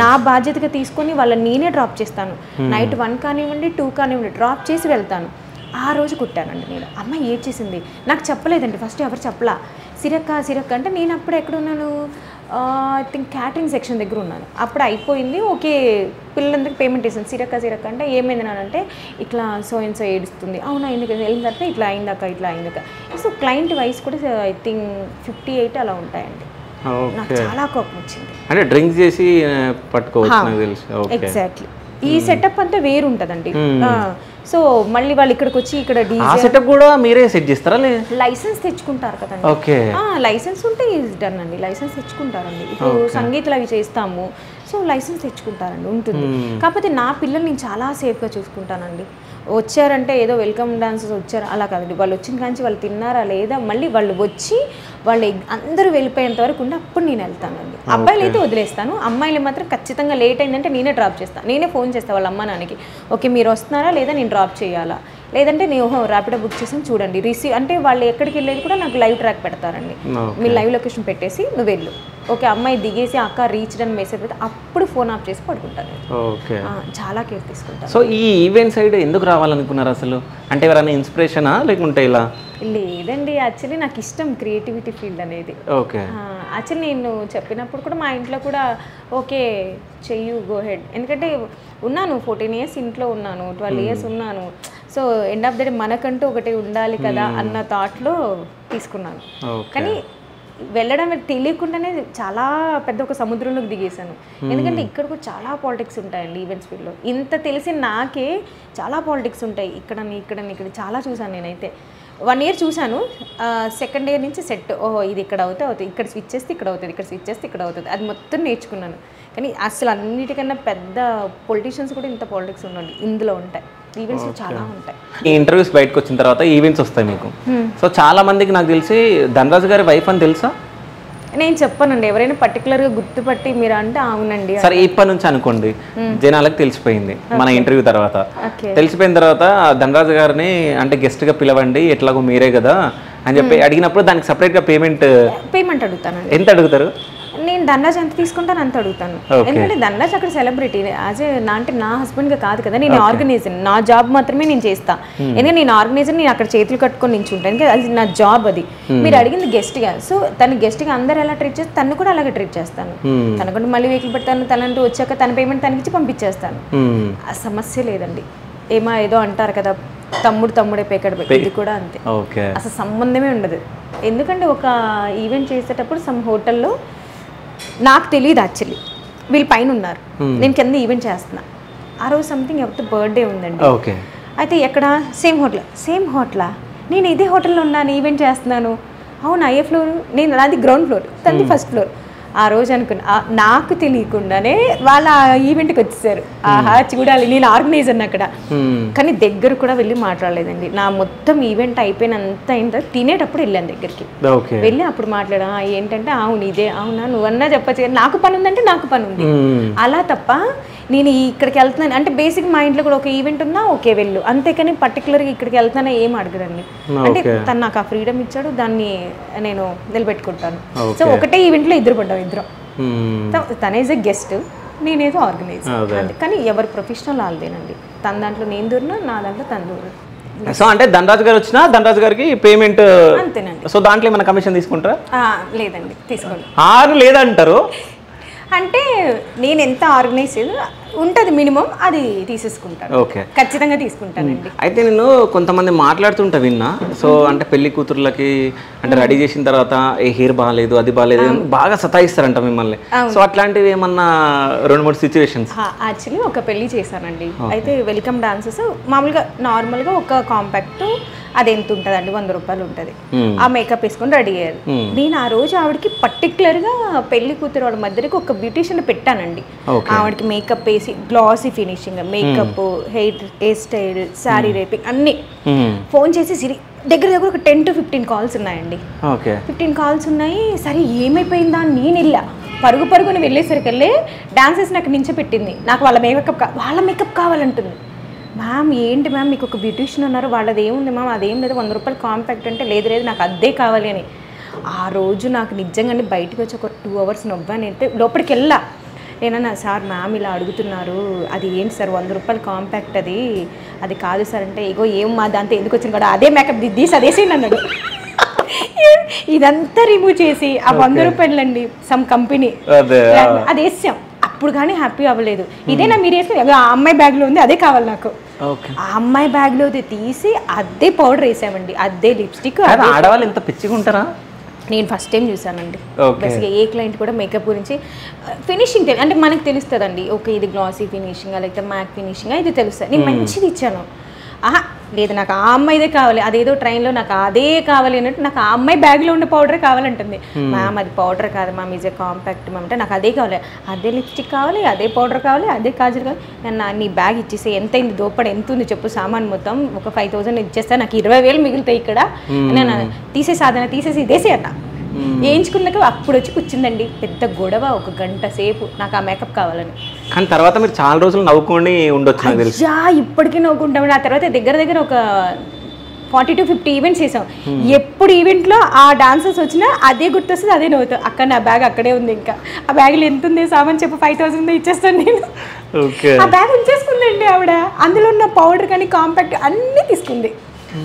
నా బాధ్యతగా తీసుకొని వాళ్ళని నేనే డ్రాప్ చేస్తాను. నైట్ 1 కానివ్వండి 2 కానివ్వండి డ్రాప్ చేసి వెళ్తాను. ఆ రోజు కుట్టానండి నేను. అమ్మాయి ఏడ్చేసింది, నాకు చెప్పలేదండి ఫస్ట్, ఎవరు చెప్పలా. సిరక్క అంటే నేను అప్పుడు ఎక్కడున్నాను, ఐ థింక్ క్యాటరింగ్ సెక్షన్ దగ్గర ఉన్నాను. అప్పుడు అయిపోయింది, ఓకే పిల్లలందరికీ పేమెంట్ ఇస్తాను. సిరక్క అంటే ఏమైంది నానంటే, ఇట్లా సో ఏడుస్తుంది. అవునా ఎందుకు వెళ్ళిన తర్వాత ఇట్లా అయిందాక. సో క్లయింట్ వయసు కూడా ఐ థింక్ 58 అలా ఉంటాయండి. నాకు చాలా కోపం వచ్చింది. అంటే డ్రింక్ చేసి పట్టుకోవచ్చు. ఎగ్జాక్ట్లీ. ఈ సెటప్ అంతా వేరు ఉంటుందండి. సో మళ్ళీ వాళ్ళు ఇక్కడికి వచ్చి ఇక్కడ సెటప్ కూడా మీరే సెట్ చేస్తారా? లైసెన్స్ తెచ్చుకుంటారు కదండి. ఓకే. లైసెన్స్ ఉంటే ఈజ్ డన్ అండి, లైసెన్స్ తెచ్చుకుంటారండి. ఇప్పుడు సంగీతలు అవి చేస్తాము, సో లైసెన్స్ తెచ్చుకుంటారండి, ఉంటుంది. కాకపోతే నా పిల్లల్ని నేను చాలా సేఫ్గా చూసుకుంటానండి. వచ్చారంటే ఏదో వెల్కమ్ డాన్సెస్ వచ్చారు అలా కాదండి, వాళ్ళు వచ్చిన కానీ వాళ్ళు తిన్నారా లేదా, మళ్ళీ వాళ్ళు వచ్చి వాళ్ళు అందరూ వెళ్ళిపోయేంత వరకు ఉండి అప్పుడు నేను వెళ్తానండి. అబ్బాయిలు అయితే వదిలేస్తాను, అమ్మాయిలు మాత్రం ఖచ్చితంగా లేట్ అయిందంటే నేనే డ్రాప్ చేస్తాను, నేనే ఫోన్ చేస్తాను వాళ్ళ అమ్మ నాన్నకి, ఓకే మీరు వస్తున్నారా లేదా, నేను డ్రాప్ చేయాలా, లేదంటే నేను ర్యాపిడో బుక్ చేసాను చూడండి రిసీవ్ అంటే వాళ్ళు ఎక్కడికి వెళ్ళేది కూడా నాకు లైవ్ ట్రాక్ పెడతారండి. మీరు లైవ్ లొకేషన్ పెట్టేసి నువ్వు వెళ్ళు, ఓకే అమ్మాయి దిగేసి అక్క రీచ్ అని మెసేజ్ పెడితే అప్పుడు ఫోన్ ఆఫ్ చేసి పడుకుంటాను. చాలా కేర్ తీసుకుంటాను. సో ఈ ఈవెంట్ సైడ్ ఎందుకు రావాలనుకున్నారు అసలు? అంటే ఎవరైనా ఇన్స్పిరేషనా లేకుంటే ఇలా? లేదండి, యాక్చువల్లీ నాకు ఇష్టం క్రియేటివిటీ ఫీల్డ్ అనేది. ఓకే. యాక్చువల్లీ నేను చెప్పినప్పుడు కూడా మా ఇంట్లో కూడా ఓకే చెయ్యు గో హెడ్, ఎందుకంటే ఉన్నాను 14 years ఇంట్లో ఉన్నాను, 12 years ఉన్నాను. So end of the day మనకంటూ ఒకటి ఉండాలి కదా అన్న థాట్లో తీసుకున్నాను. కానీ వెళ్ళడం తెలియకుండానే చాలా పెద్ద ఒక సముద్రంలోకి దిగేశాను. ఎందుకంటే ఇక్కడ కూడా చాలా పాలిటిక్స్ ఉంటాయండి ఈవెంట్స్ ఫీల్డ్లో. ఇంత తెలిసి నాకే చాలా పాలిటిక్స్ ఉంటాయి, ఇక్కడ చాలా చూసాను నేనైతే. 1 year చూశాను, సెకండ్ ఇయర్ నుంచి సెట్, ఓహో ఇది ఇక్కడ అవుతుంది, ఇక్కడ స్విచ్ చేస్తే ఇక్కడ అవుతుంది, ఇక్కడ స్విచ్ చేస్తే ఇక్కడ అవుతుంది, అది మొత్తం నేర్చుకున్నాను. కానీ అసలు అన్నిటికన్నా పెద్ద పొలిటీషియన్స్ కూడా ఇంత పాలిటిక్స్ ఉండండి ఇందులో ఉంటాయి, ఈవెంట్స్ చాలా ఉంటాయి. ఈ ఇంటర్వ్యూస్ బయటకు వచ్చిన తర్వాత ఈవెంట్స్ వస్తాయి మీకు. సో చాలా మందికి నాకు తెలిసి ధనరాజు గారి వైఫ్ అని తెలుసా? నేను చెప్పానండి, ఎవరైనా పర్టికులర్గా గుర్తుపట్టి మీరు అంటే అవునండి సరే ఇప్పటి నుంచి అనుకోండి, జనాలకు తెలిసిపోయింది మన ఇంటర్వ్యూ తర్వాత. తెలిసిపోయిన తర్వాత ధనరాజు గారిని అంటే గెస్ట్గా పిలవండి, ఎట్లాగో మీరే కదా అని చెప్పి అడిగినప్పుడు దానికి సపరేట్గా పేమెంట్ అడుగుతాను. ఎంత అడుగుతారు? నేను ధనరాజ్ ఎంత తీసుకుంటాను అంత అడుగుతాను. ఎందుకంటే ధనరాజ్ అక్కడ సెలబ్రిటీ, అంటే నా హస్బెండ్గా కాదు కదా, నేను ఆర్గనైజర్, నా జాబ్ మాత్రమే నేను చేస్తాను. ఎందుకంటే నేను ఆర్గనైజర్, నేను అక్కడ చేతులు కట్టుకొని నించుంటాను, ఇంకా అది నా జాబ్. అది మీరు అడిగింది గెస్ట్గా, సో తన గెస్ట్గా అందరు ఎలా ట్రీట్ చేస్తే తను కూడా అలాగే ట్రీట్ చేస్తాను. తనకుండా మళ్ళీ వెహికల్ పెడతాను, తనంటూ వచ్చాక తన పేమెంట్ తనకిచ్చి పంపించేస్తాను. ఆ సమస్య లేదండి. ఏదో అంటారు కదా తమ్ముడే పేకడ, ఇది కూడా అంతే, అసలు సంబంధమే ఉండదు. ఎందుకంటే ఒక ఈవెంట్ చేసేటప్పుడు సమ్ హోటల్లో నాకు తెలియదు యాక్చువల్లీ, వీళ్ళు పైన ఉన్నారు, నేను కింద ఈవెంట్ చేస్తున్నా. ఆ రోజు సంథింగ్ ఎవరితో బర్త్డే ఉందండి, అయితే ఎక్కడ సేమ్ హోటలా నేను ఇదే హోటల్లో ఉన్నాను, ఈవెంట్ చేస్తున్నాను. అవునా, ఏ ఫ్లోర్? నేను నాది గ్రౌండ్ ఫ్లోర్, తనది ఫస్ట్ ఫ్లోర్. ఆ రోజు అనుకున్నా, నాకు తెలియకుండానే వాళ్ళ ఈవెంట్కి వచ్చేసారు. ఆహా చూడాలి, నేను ఆర్గనైజర్ అక్కడ. కానీ దగ్గర కూడా వెళ్ళి మాట్లాడలేదండి. నా మొత్తం ఈవెంట్ అయిపోయినంత అయిన తినేటప్పుడు వెళ్ళాను దగ్గరికి. వెళ్ళి అప్పుడు మాట్లాడా, ఏంటంటే అవును ఇదే, అవునా నువ్వన్నా చెప్పచ్చు కానీ నాకు పని ఉందంటే నాకు పని ఉంది అలా తప్ప నేను ఇక్కడికి వెళ్తున్నాను అంటే బేసిక్ మా ఇంట్లో కూడా ఒక ఈవెంట్ ఉన్నా ఓకే వెళ్ళు, అంతేకాని పర్టికులర్గా ఇక్కడికి వెళ్తానా ఏం అడగడండి. అంటే తను నాకు ఆ ఫ్రీడమ్ ఇచ్చాడు, దాన్ని నేను నిలబెట్టుకుంటాను. సో ఒకటే ఈవెంట్లో ఇద్దరు పడ్డాం, ఇద్దరం. తనేజ్ గెస్ట్, నేనేదో ఆర్గనైజర్. కానీ ఎవరు ప్రొఫెషనల్ వాళ్ళదేనండి. తన దాంట్లో నేను దూరినా, నా దాంట్లో తను దూరినా. సో అంటే ధనరాజు గారు వచ్చినా ధనరాజు గారికి పేమెంట్ అంతేనండి. సో దాంట్లో ఏమైనా కమిషన్ తీసుకుంటారా? లేదండి, తీసుకోండి. లేదంటారు అంటే నేను ఎంత ఆర్గనైజ్ ఉంటుంది మినిమం అది తీసేసుకుంటాను. ఖచ్చితంగా తీసుకుంటానండి. అయితే నేను కొంతమంది మాట్లాడుతుంటా విన్నా. సో అంటే పెళ్లి కూతుర్లకి అంటే రెడీ చేసిన తర్వాత ఏ హెయిర్ బాగాలేదు, అది బాగాలేదు, బాగా సతాయిస్తారంట మిమ్మల్ని. సో అట్లాంటివి ఏమన్నా 2-3 సిచ్యువేషన్స్? యాక్చువల్లీ ఒక పెళ్లి చేశానండి. అయితే వెల్కమ్ డాన్సెస్ మామూలుగా నార్మల్గా ఒక కాంపాక్ట్ అది ఎంత ఉంటుంది అండి, 100 రూపాయలు ఉంటుంది. ఆ మేకప్ వేసుకొని రెడీ అయ్యారు. నేను ఆ రోజు ఆవిడకి పర్టికులర్గా పెళ్లి కూతురు వాళ్ళ మధ్యకి ఒక బ్యూటీషియన్ పెట్టానండి. ఆవిడకి మేకప్ వేసి glossy finishing, makeup, hair style, sari wrapping అన్ని ఫోన్ చేసి సిరి దగ్గర ఒక 10 to 15 కాల్స్ ఉన్నాయండి. 15 కాల్స్ ఉన్నాయి. సరే ఏమైపోయిందా అని నేను వెళ్ళా. పరుగుని వెళ్ళేసరికి డాన్సెస్ నాకు నించోపెట్టింది. నాకు వాళ్ళ మేకప్ కావాలంటుంది. మ్యామ్ ఏంటి మ్యామ్ మీకు ఒక బ్యూటీషియన్ ఉన్నారు, వాళ్ళది ఏముంది మ్యామ్, అదేం లేదు 100 రూపాయలు కాంపాక్ట్ అంటే లేదు నాకు అదే కావాలి అని. ఆ రోజు నాకు నిజంగానే బయటకు వచ్చి ఒక 2 hours నవ్వాను. అంటే లోపలికి వెళ్ళా. నేనన్నా సార్ మ్యామ్ ఇలా అడుగుతున్నారు, అది ఏంటి సార్ 100 రూపాయలు కాంపాక్ట్ అది కాదు సార్ అంటే, ఇగో ఏం మా దాంతో ఎందుకు వచ్చింది కూడా అదే మేకప్ తీసి అదేసేయండి అన్నాడు. ఇదంతా రిమూవ్ చేసి ఆ 100 రూపాయలు అండి సమ్ కంపెనీ అది వేసాం. అప్పుడు కానీ హ్యాపీ అవ్వలేదు. ఇదేనా మీరు వేసి ఆ అమ్మాయి బ్యాగ్లో ఉంది అదే కావాలి నాకు. ఆ అమ్మాయి బ్యాగ్లో తీసి అదే పౌడర్ వేసామండి, అదే లిప్స్టిక్. ఆడవాళ్ళు ఎంత పిచ్చిగా ఉంటారా? నేను ఫస్ట్ టైం చూసానండి. బేసిక్గా ఏ క్లయింట్ కూడా మేకప్ గురించి ఫినిషింగ్ అంటే మనకు తెలుస్తుందండి. ఓకే ఇది గ్లాసీ ఫినిషింగ్ లేకపోతే మ్యాట్ ఫినిషింగ్ ఇది తెలుస్తుంది. నేను మంచిది ఇచ్చాను. లేదు నాకు ఆ అమ్మాయిదే కావాలి, అదేదో ట్రైన్లో నాకు అదే కావాలి అన్నట్టు నాకు ఆ అమ్మాయి బ్యాగ్లో ఉండే పౌడరే కావాలంటుంది. మ్యామ్ అది పౌడర్ కాదు ma'am, is a compact ma'am అంటే నాకు అదే కావాలి, అదే లిప్స్టిక్ కావాలి, అదే పౌడర్ కావాలి, అదే కాజల్ కావాలి. నేను నీ బ్యాగ్ ఇచ్చేసి ఎంత అయింది దోపడ ఎంత ఉంది చెప్పు, సామాన్ మొత్తం ఒక 5,000 ఇచ్చేస్తా, నాకు 20,000 మిగులుతాయి ఇక్కడ. నేను తీసేసి ఇదేసే అన్న వేయించుకున్నాక అప్పుడు వచ్చి కూర్చుందండి. పెద్ద గొడవ, 1 గంట సేపు నాకు ఆ మేకప్ కావాలని. కానీ తర్వాత మీరు చాలా రోజులు నవ్వుకొని ఉండొచ్చు నాకు తెలుసు. ఇప్పటికీ నవ్వుకుంటామండి. ఆ తర్వాత దగ్గర ఒక 40 to 50 ఈవెంట్స్ చేసాం. ఎప్పుడు ఈవెంట్లో ఆ డాన్సర్స్ వచ్చినా అదే గుర్తొస్తుంది, అదే నవ్వుతాం. అక్కడ నా బ్యాగ్ అక్కడే ఉంది, ఇంకా ఆ బ్యాగ్లో ఎంత ఉంది సామాన్ చెప్పు 5,000 ఇచ్చేస్తాను నేను. ఆ బ్యాగ్ ఉంచేసుకుందండి ఆవిడ. అందులో ఉన్న పౌడర్ కానీ కాంపాక్ట్ అన్నీ తీసుకుంది.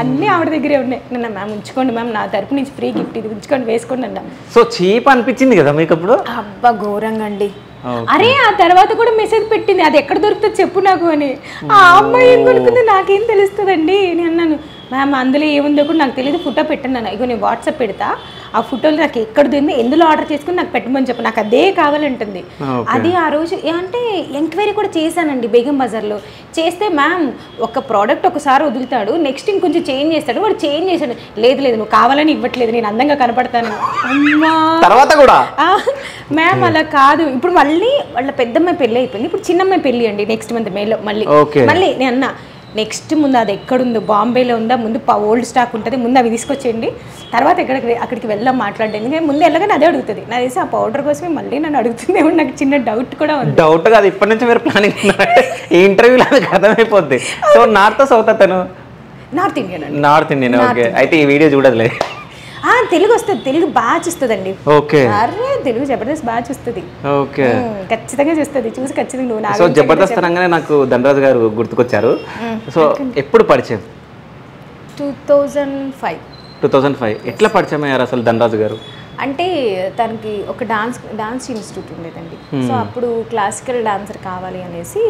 అన్నీ ఆవిడ దగ్గరే ఉన్నాయి. నిన్న మ్యామ్ ఉంచుకోండి మ్యామ్, నా తరపు నుంచి ఫ్రీ గిఫ్ట్ ఇది ఉంచుకోండి వేసుకోండి అన్నా. సో చీప్ అనిపించింది కదా మీకు అప్పుడు? అబ్బా ఘోరంగా అండి. అరే ఆ తర్వాత కూడా మెసేజ్ పెట్టింది, అది ఎక్కడ దొరుకుతుంది చెప్పు నాకు అని. ఆ అమ్మాయి ఏం కొనుక్కుంది నాకేం తెలుస్తుందండి. నేను అన్నాను మ్యామ్ అందులో ఏముందో కూడా నాకు తెలియదు, ఫోటో పెట్టండి అన్న. ఇగో నేను వాట్సాప్ పెడతా, ఆ ఫోటోలు నాకు ఎక్కడ దొరింది ఎందులో ఆర్డర్ చేసుకుని నాకు పెట్టమని చెప్పు, నాకు అదే కావాలంటుంది. అది ఆ రోజు అంటే ఎంక్వైరీ కూడా చేశానండి బేగం బజార్లో. చేస్తే మ్యామ్ ఒక ప్రోడక్ట్ ఒకసారి వదులుతాడు, నెక్స్ట్ ఇంకొంచెం చేంజ్ చేస్తాడు, వాడు చేంజ్ చేశాడు. లేదు నువ్వు కావాలని ఇవ్వట్లేదు, నేను అందంగా కనపడతాను. అమ్మా తర్వాత కూడా మ్యామ్ అలా కాదు. ఇప్పుడు మళ్ళీ వాళ్ళ పెద్దమ్మాయి పెళ్ళి అయిపోయింది, ఇప్పుడు చిన్నమ్మాయి పెళ్ళి అండి నెక్స్ట్ మంత్ మేలో. మళ్ళీ నేను అన్నా నెక్స్ట్ ముందు అది ఎక్కడుందో, బాంబేలో ఉందా, ముందు ఓల్డ్ స్టాక్ ఉంటుంది, ముందు అవి తీసుకొచ్చేయండి, తర్వాత అక్కడికి వెళ్దాం మాట్లాడండి. ముందు వెళ్ళగానే అదే అడుగుతుంది. నా తెలిసి ఆ పౌడర్ కోసమే మళ్ళీ నన్ను అడుగుతుందేమో, నాకు చిన్న డౌట్ కూడా ఉంది. డౌట్ కాదు, ఇప్పటి నుంచి మీరు ప్లానింగ్ ఈ ఇంటర్వ్యూలో అది అర్థమైపోద్ది. సో నార్త్ సౌత్ అతను north Indian. North Indian. Okay, అయితే ఈ వీడియో చూడదులే. తెలుగు వస్తుంది, తెలుగు బాగా చూస్తుందండి. ఓకే, అరే తెలుగు జబర్దస్త్ బాగా చూస్తుంది. ఓకే, ఖచ్చితంగా చూస్తుంది, చూసి ఖచ్చితంగా నువ్వు. సో జబర్దస్త్ అనగానే నాకు ధనరాజు గారు గుర్తుకొచ్చారు. సో ఎప్పుడు పరిచయం? 2005. ఎట్లా పరిచయం అయ్యారు అసలు ధనరాజు గారు? అంటే తనకి ఒక డాన్స్ ఇన్స్టిట్యూట్ ఉండేదండి. సో అప్పుడు క్లాసికల్ డాన్సర్ కావాలి అనేసి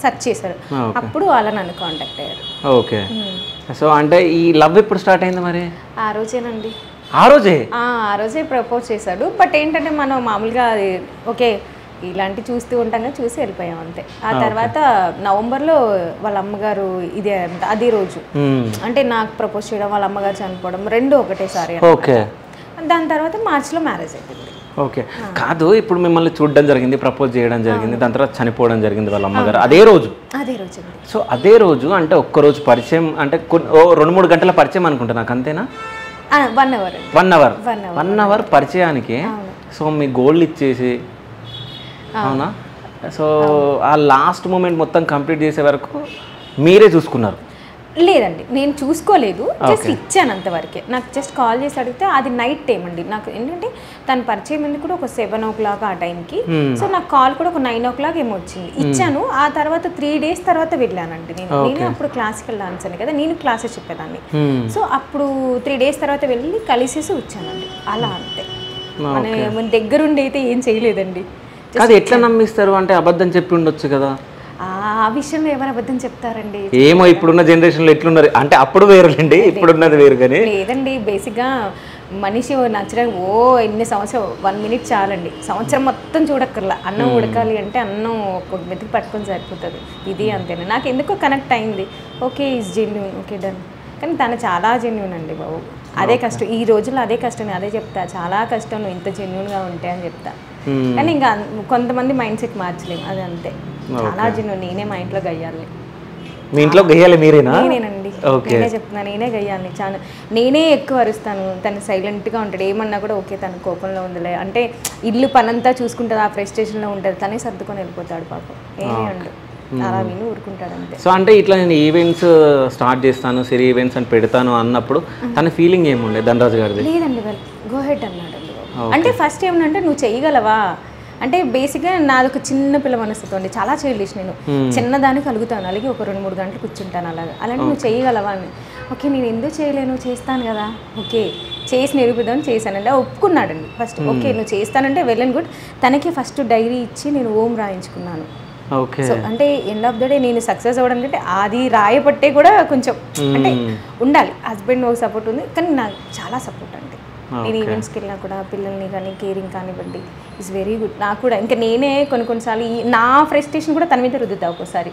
సెర్చ్ చేశారు. అప్పుడు అలా నన్ను కాంటాక్ట్ అయ్యారు. ఓకే, సో అంటే ఈ లవ్ ఎప్పుడు స్టార్ట్ అయింది మరి? ఆ రోజేనండి. ఆ రోజే ప్రపోజ్ చేశాడు. బట్ ఏంటంటే మనం మామూలుగా ఓకే ఇలాంటి చూస్తూ ఉంటాం కదా, చూసి వెళ్ళిపోయాం అంతే. ఆ తర్వాత నవంబర్లో వాళ్ళ అమ్మగారు ఇదే అదే రోజు అంటే నాకు ప్రపోజ్ చేయడం, వాళ్ళ అమ్మగారు చనిపోవడం రెండు ఒకటేసారి. ఓకే. దాని తర్వాత మార్చిలో మ్యారేజ్ అయిపోయింది. ఓకే. కాదు, ఇప్పుడు మిమ్మల్ని చూడడం జరిగింది, ప్రపోజ్ చేయడం జరిగింది, దాని తర్వాత చనిపోవడం జరిగింది వాళ్ళ అమ్మగారు అదే రోజు. సో అదే రోజు అంటే ఒక్కరోజు పరిచయం అంటే 2-3 గంటల పరిచయం అనుకుంటా నాకు, అంతేనా? 1 అవర్ పరిచయానికి సో మీ గోల్డ్ ఇచ్చేసి, అవునా? సో ఆ లాస్ట్ మూమెంట్ మొత్తం కంప్లీట్ చేసే వరకు మీరే చూసుకున్నారు? లేదండి, నేను చూసుకోలేదు, జస్ట్ ఇచ్చాను అంతవరకే. నాకు జస్ట్ కాల్ చేసి అడిగితే అది నైట్ టైం అండి. నాకు ఏంటంటే తను పరిచయం ఎందుకు కూడా ఒక 7 o'clock ఆ టైంకి. సో నాకు కాల్ కూడా ఒక 9 o'clock ఏమో వచ్చింది. ఇచ్చాను. ఆ తర్వాత 3 days తర్వాత వెళ్ళానండి నేను అప్పుడు క్లాసికల్ డాన్స్ అని కదా, నేను క్లాసెస్ చెప్పేదాన్ని. సో అప్పుడు 3 days తర్వాత వెళ్ళి కలిసేసి వచ్చానండి. అలా అంతే, మన దగ్గరుండి అయితే ఏం చేయలేదండి. అది ఎట్లా నమ్మిస్తారు అంటే అబద్ధం చెప్పి ఉండొచ్చు కదా? ఆ విషయంలో ఎవరు అబద్ధం చెప్తారండి? ఏమో ఇప్పుడున్న జనరేషన్లో ఎట్లున్నారు అంటే, అప్పుడు వేరులేండి, ఇప్పుడున్నది వేరు. కానీ లేదండి, బేసిక్గా మనిషి నచ్చడానికి ఎన్ని సంవత్సరం 1 minute చాలండి, సంవత్సరం మొత్తం చూడక్కర్లా. అన్నం ఉడకాలి అంటే అన్నం ఒక వెతికి పట్టుకొని సరిపోతుంది. ఇది అంతేనా, నాకు ఎందుకో కనెక్ట్ అయింది. Okay, is genuine, okay done. కానీ తను చాలా జెన్యూన్ అండి బాబు. అదే కష్టం ఈ రోజుల్లో, అదే కష్టం. అదే చెప్తా, చాలా కష్టం నువ్వు ఇంత జెన్యూన్గా ఉంటే అని చెప్తా. కానీ ఇంకా కొంతమంది మైండ్ సెట్ మార్చలేము, అది అంతే. చాలా జెన్యూన్. నేనే మా ఇంట్లో గయ్యాలి. మీ ఇంట్లో గయ్యాలి మీరేనా? నేనేనండి, నేనే చెప్తున్నా, నేనే గయ్యాలి. చాలా నేనే ఎక్కువ అరుస్తాను. తను సైలెంట్గా ఉంటాడు, ఏమన్నా కూడా ఓకే తను కోపంలో ఉందిలే అంటే ఇల్లు పనంతా చూసుకుంటుంది, ఆ ఫ్రస్ట్రేషన్లో ఉంటుంది, తనే సర్దుకొని వెళ్ళిపోతాడు పాపం. ఏమీ అండు, అలా విని ఊరుకుంటాడు అంతే. సో అంటే ఇట్లా నేను ఈవెంట్స్ స్టార్ట్ చేస్తాను, సిరీ ఈవెంట్స్ అని పెడతాను అన్నప్పుడు తన ఫీలింగ్ ఏముండే ధనరాజు గారిది? లేదండి, గో హెడ్ అన్నాడు. అంటే ఫస్ట్ ఏమనంటే నువ్వు చేయగలవా అంటే, బేసిక్గా నాది ఒక చిన్న పిల్ల మనసుతో అండి, చాలా చైల్డిష్. నేను చిన్నదానికి కలుగుతాను, అలాగే ఒక 2-3 గంటలు కూర్చుంటాను అలాగా. అలాంటి నువ్వు చేయగలవా అని. ఓకే, నేను ఎందుకు చేయలేను, చేస్తాను కదా, ఓకే చేసి నిరూపిద్దామని చేశానండి. ఒప్పుకున్నాడండి ఫస్ట్. ఓకే నువ్వు చేస్తానంటే వెల్ అండ్ గుడ్. తనకి ఫస్ట్ డైరీ ఇచ్చి నేను ఓం రాయించుకున్నాను. సో అంటే ఎండ్ ఆఫ్ ద డే నేను సక్సెస్ అవ్వడానికి అంటే అది రాయబట్టే కూడా కొంచెం అంటే ఉండాలి, హస్బెండ్ ఒక సపోర్ట్ ఉంది, కానీ నాకు చాలా సపోర్ట్ అండి. నేను ఈవెంట్స్కి వెళ్ళినా కూడా పిల్లల్ని కానీ కేరింగ్ కానివ్వండి, ఇట్స్ వెరీ గుడ్. నాకు కూడా ఇంకా నేనే కొన్నిసార్లు నా ఫ్రస్ట్రేషన్ కూడా తన మీద రుద్దుతా, ఒక్కోసారి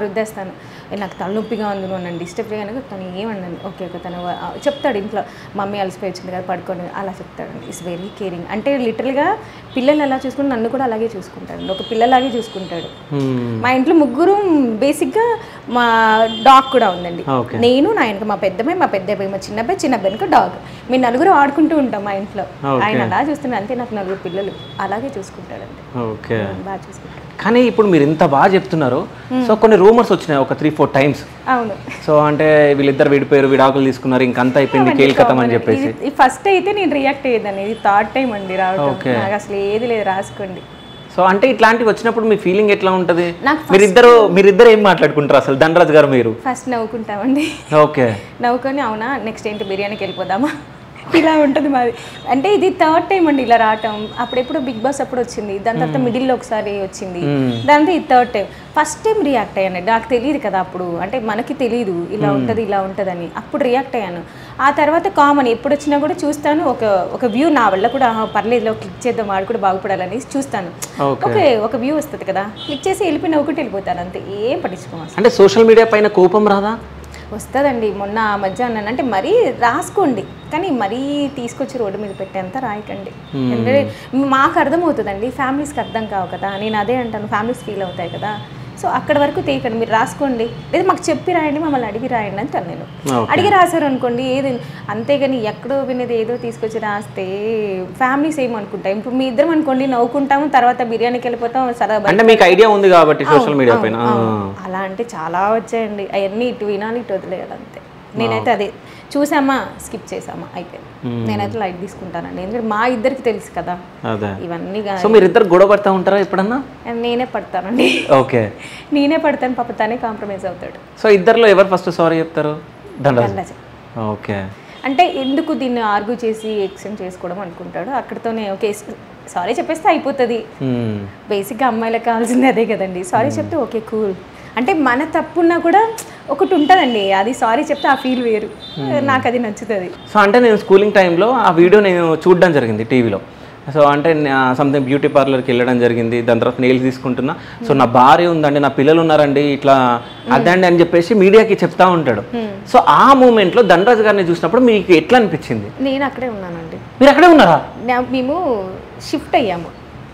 రుద్దేస్తాను. నాకు తలనొప్పిగా ఉంది, నువ్వు నన్ను డిస్టర్బ్ చేయగానే తను ఏమన్నాను, ఓకే ఓకే తను చెప్తాడు ఇంట్లో, మమ్మీ అలసిపోయి వచ్చింది కదా పడుకొని, అలా చెప్తాడండి. It's very caring. అంటే లిటరల్గా పిల్లలు ఎలా చూసుకుంటే నన్ను కూడా అలాగే చూసుకుంటాడు, ఒక పిల్లలాగే చూసుకుంటాడు. మా ఇంట్లో ముగ్గురు బేసిక్గా, మా డాగ్ కూడా ఉందండి. నేను నా వెనక మా పెద్దమ్మాయి, మా పెద్దబ్బాయి, మా చిన్నబ్బాయి, చిన్నబ్బాయి వెనక డాగ్. మేము నలుగురు ఆడుకుంటూ ఉంటాం మా ఇంట్లో. ఆయన అలా చూస్తున్నాడు అంతే, నాకు 4 పిల్లలు, అలాగే చూసుకుంటాడండి. ఓకే, బాగా చూసుకుంటాడు. కానీ ఇప్పుడు మీరు ఇంత బాగా చెప్తున్నారు, సో కొన్ని రూమర్స్ వచ్చినాయి ఒక 3-4 times. అవును. సో అంటే వీళ్ళిద్దరు విడిపోయారు, విడాకులు తీసుకున్నారు, ఇంకంతా అయిపోయింది, కేల్కతం అని చెప్పేసి. ఫస్ట్ అయితే నేను రియాక్ట్ అయ్యేదాన్ని, ఇది థర్డ్ టైం అండి రావడం. నాకు అసలు ఏది లేదు, రాసుకోండి. సో అంటే ఇట్లాంటివి వచ్చినప్పుడు మీ ఫీలింగ్ ఎట్లా ఉంటుంది? మీరిద్దరు ఏం మాట్లాడుకుంటారు అసలు, ధనరాజు గారు మీరు? ఫస్ట్ నవ్వుకుంటామండి. ఓకే, నవ్వుకొని అవునా నెక్స్ట్ ఏంటి బిర్యానీకి వెళ్ళిపోదామా, ఇలా ఉంటుంది మాది. అంటే ఇది థర్డ్ టైం అండి ఇలా రావటం. అప్పుడెప్పుడు బిగ్ బాస్ అప్పుడు వచ్చింది, దాని తర్వాత మిడిల్లో ఒకసారి వచ్చింది, దాంతో ఇది third time. First time react అయ్యాను, నాకు తెలియదు కదా అప్పుడు, అంటే మనకి తెలియదు ఇలా ఉంటుంది ఇలా ఉంటుందని, అప్పుడు రియాక్ట్ అయ్యాను. ఆ తర్వాత కామన్ ఎప్పుడు వచ్చినా కూడా చూస్తాను, ఒక వ్యూ నా వల్ల కూడా పర్లేదు క్లిక్ చేద్దాం, వాడు కూడా బాగుపడాలని చూస్తాను. ఓకే ఒక వ్యూ వస్తుంది కదా, క్లిక్ చేసి వెళ్ళిపోయి నవ్వుకుంటూ వెళ్ళిపోతాను అంతే, ఏం పట్టించుకోవాలి. అంటే సోషల్ మీడియా పైన కోపం రాదా? వస్తుందండి. మొన్న ఆ మధ్య అన్నాను, అంటే మరీ రాసుకోండి కానీ మరీ తీసుకొచ్చి రోడ్డు మీద పెట్టేంత రాయకండి. ఎందుకంటే మాకు అర్థమవుతుందండి, ఫ్యామిలీస్కి అర్థం కావు కదా. నేను అదే అంటాను, ఫ్యామిలీస్ ఫీల్ అవుతాయి కదా. సో అక్కడ వరకు తీయకండి, మీరు రాసుకోండి, లేదా మాకు చెప్పి రాయండి, మమ్మల్ని అడిగి రాయండి అని తను. నేను అడిగి రాశారు అనుకోండి ఏది, అంతేగాని ఎక్కడో వినేది ఏదో తీసుకొచ్చి రాస్తే ఫ్యామిలీస్ ఏమనుకుంటాయి. ఇప్పుడు మీ ఇద్దరం అనుకోండి నవ్వుకుంటాము, తర్వాత బిర్యానీకి వెళ్ళిపోతాం సరదా. అంటే మీకు ఐడియా ఉంది కాబట్టి సోషల్ మీడియా పైన అలా అంటే చాలా వచ్చాయండి. అవన్నీ ఇటు వినాలి ఇటు వదిలేయాలి అంతే. నేనైతే అదే చూసామా స్కిప్ చేసామా అయిపోయింది. నేనైతే లైట్ తీసుకుంటానండి, ఎందుకంటే మా ఇద్దరికి తెలుసు కదా ఇవన్నీ. సో మీరు ఇద్దరు గొడవ పడతా ఉంటారా ఎప్పుడన్నా? నేనే పడతానండి. ఓకే, నేనే పడతాను, పాప తనే కాంప్రమైజ్ అవుతాడు. సో ఇద్దరిలో ఎవరు ఫస్ట్ సారీ చెప్తారు? ధనరాజు. ఓకే, అంటే ఎందుకు దీన్ని ఆర్గ్యూ చేసి ఎక్స్టెండ్ చేసుకోవడం అనుకుంటాడు, అక్కడితోనే ఓకే సారీ చెప్పేస్తే అయిపోతుంది. బేసిక్గా అమ్మాయిలకు కావాల్సింది అదే కదండి, సారీ చెప్తే ఓకే కూల్. అంటే మన తప్పున్నా కూడా ఒకటి ఉంటుందండి, అది సారీ చెప్తే ఆ ఫీల్ వేరు, నాకు అది నచ్చుతుంది. సో అంటే నేను స్కూలింగ్ టైంలో ఆ వీడియో నేను చూడడం జరిగింది టీవీలో. సో అంటే సంథింగ్ బ్యూటీ పార్లర్కి వెళ్ళడం జరిగింది, దాని తర్వాత నెయిల్స్ తీసుకుంటున్నా, సో నా భార్య ఉందండి, నా పిల్లలు ఉన్నారండి, ఇట్లా అదండి అని చెప్పేసి మీడియాకి చెప్తా ఉంటాడు. సో ఆ మూమెంట్లో ధనరాజ్ గారిని చూసినప్పుడు మీకు ఎట్లా అనిపించింది? నేను అక్కడే ఉన్నానండి. మీరు అక్కడే ఉన్నారా? మేము షిఫ్ట్ అయ్యాము,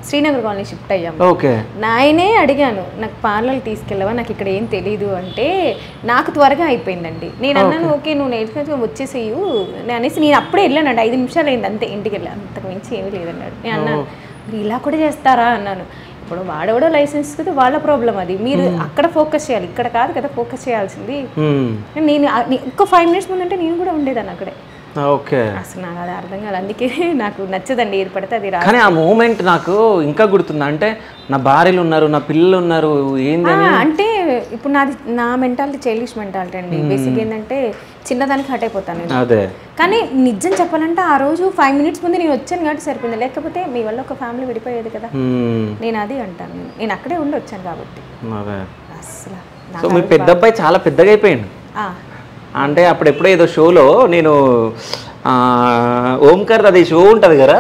శ్రీనగర్ కాలనీ షిఫ్ట్ అయ్యాము. ఓకే. నాయనే అడిగాను, నాకు పార్లర్ తీసుకెళ్ళవా, నాకు ఇక్కడ ఏం తెలీదు అంటే నాకు త్వరగా అయిపోయిందండి. నేను అన్నాను ఓకే నువ్వు నేర్చుకుని వచ్చేసేయు అనేసి నేను అప్పుడే వెళ్ళానండి, 5 నిమిషాలు అయింది అంతే, ఇంటికి వెళ్ళాను, అంతకు మించి ఏమీ లేదన్నాడు. నేను అన్నాను మీరు ఇలా కూడా చేస్తారా అన్నాను. ఇప్పుడు వాడెవడో లైసెన్స్ కదా వాళ్ళ ప్రాబ్లం, అది మీరు అక్కడ ఫోకస్ చేయాలి, ఇక్కడ కాదు కదా ఫోకస్ చేయాల్సింది. నేను ఇంకో 5 మినిట్స్ ముందు అంటే నేను కూడా ఉండేదాన్ని అక్కడే. ఓకే. అసలు నాకు అది అర్థం కాదు, అందుకే నాకు నచ్చదండి ఏది పడితే అది రాదు. కానీ ఆ మూమెంట్ నాకు ఇంకా గుర్తుంది, అంటే నా భార్యలు ఉన్నారు, నా పిల్లలు ఉన్నారు ఏంటని. అంటే ఇప్పుడు నా మెంటాలిటీ చైల్డిష్ మెంటాలిటీ అండి. బేసిక్ ఏంటంటే చిన్నదానికి హట్ అయిపోతాను. అదే. కానీ నిజం చెప్పాలంటే ఆ రోజు 5 మినిట్స్ ముందు నేను వచ్చాను కాబట్టి సరిపోయింది, లేకపోతే మీ వల్ల ఒక ఫ్యామిలీ విడిపోయేది కదా. నేను అది అంటాను, నేను అక్కడే ఉండి వచ్చాను కాబట్టి. అసలు సో మీ పెద్ద అబ్బాయి చాలా పెద్దగా అయిపోయాడు. అంటే అప్పుడు ఎప్పుడో ఏదో షోలో నేను ఓంకార్ అది షో ఉంటుంది కదా,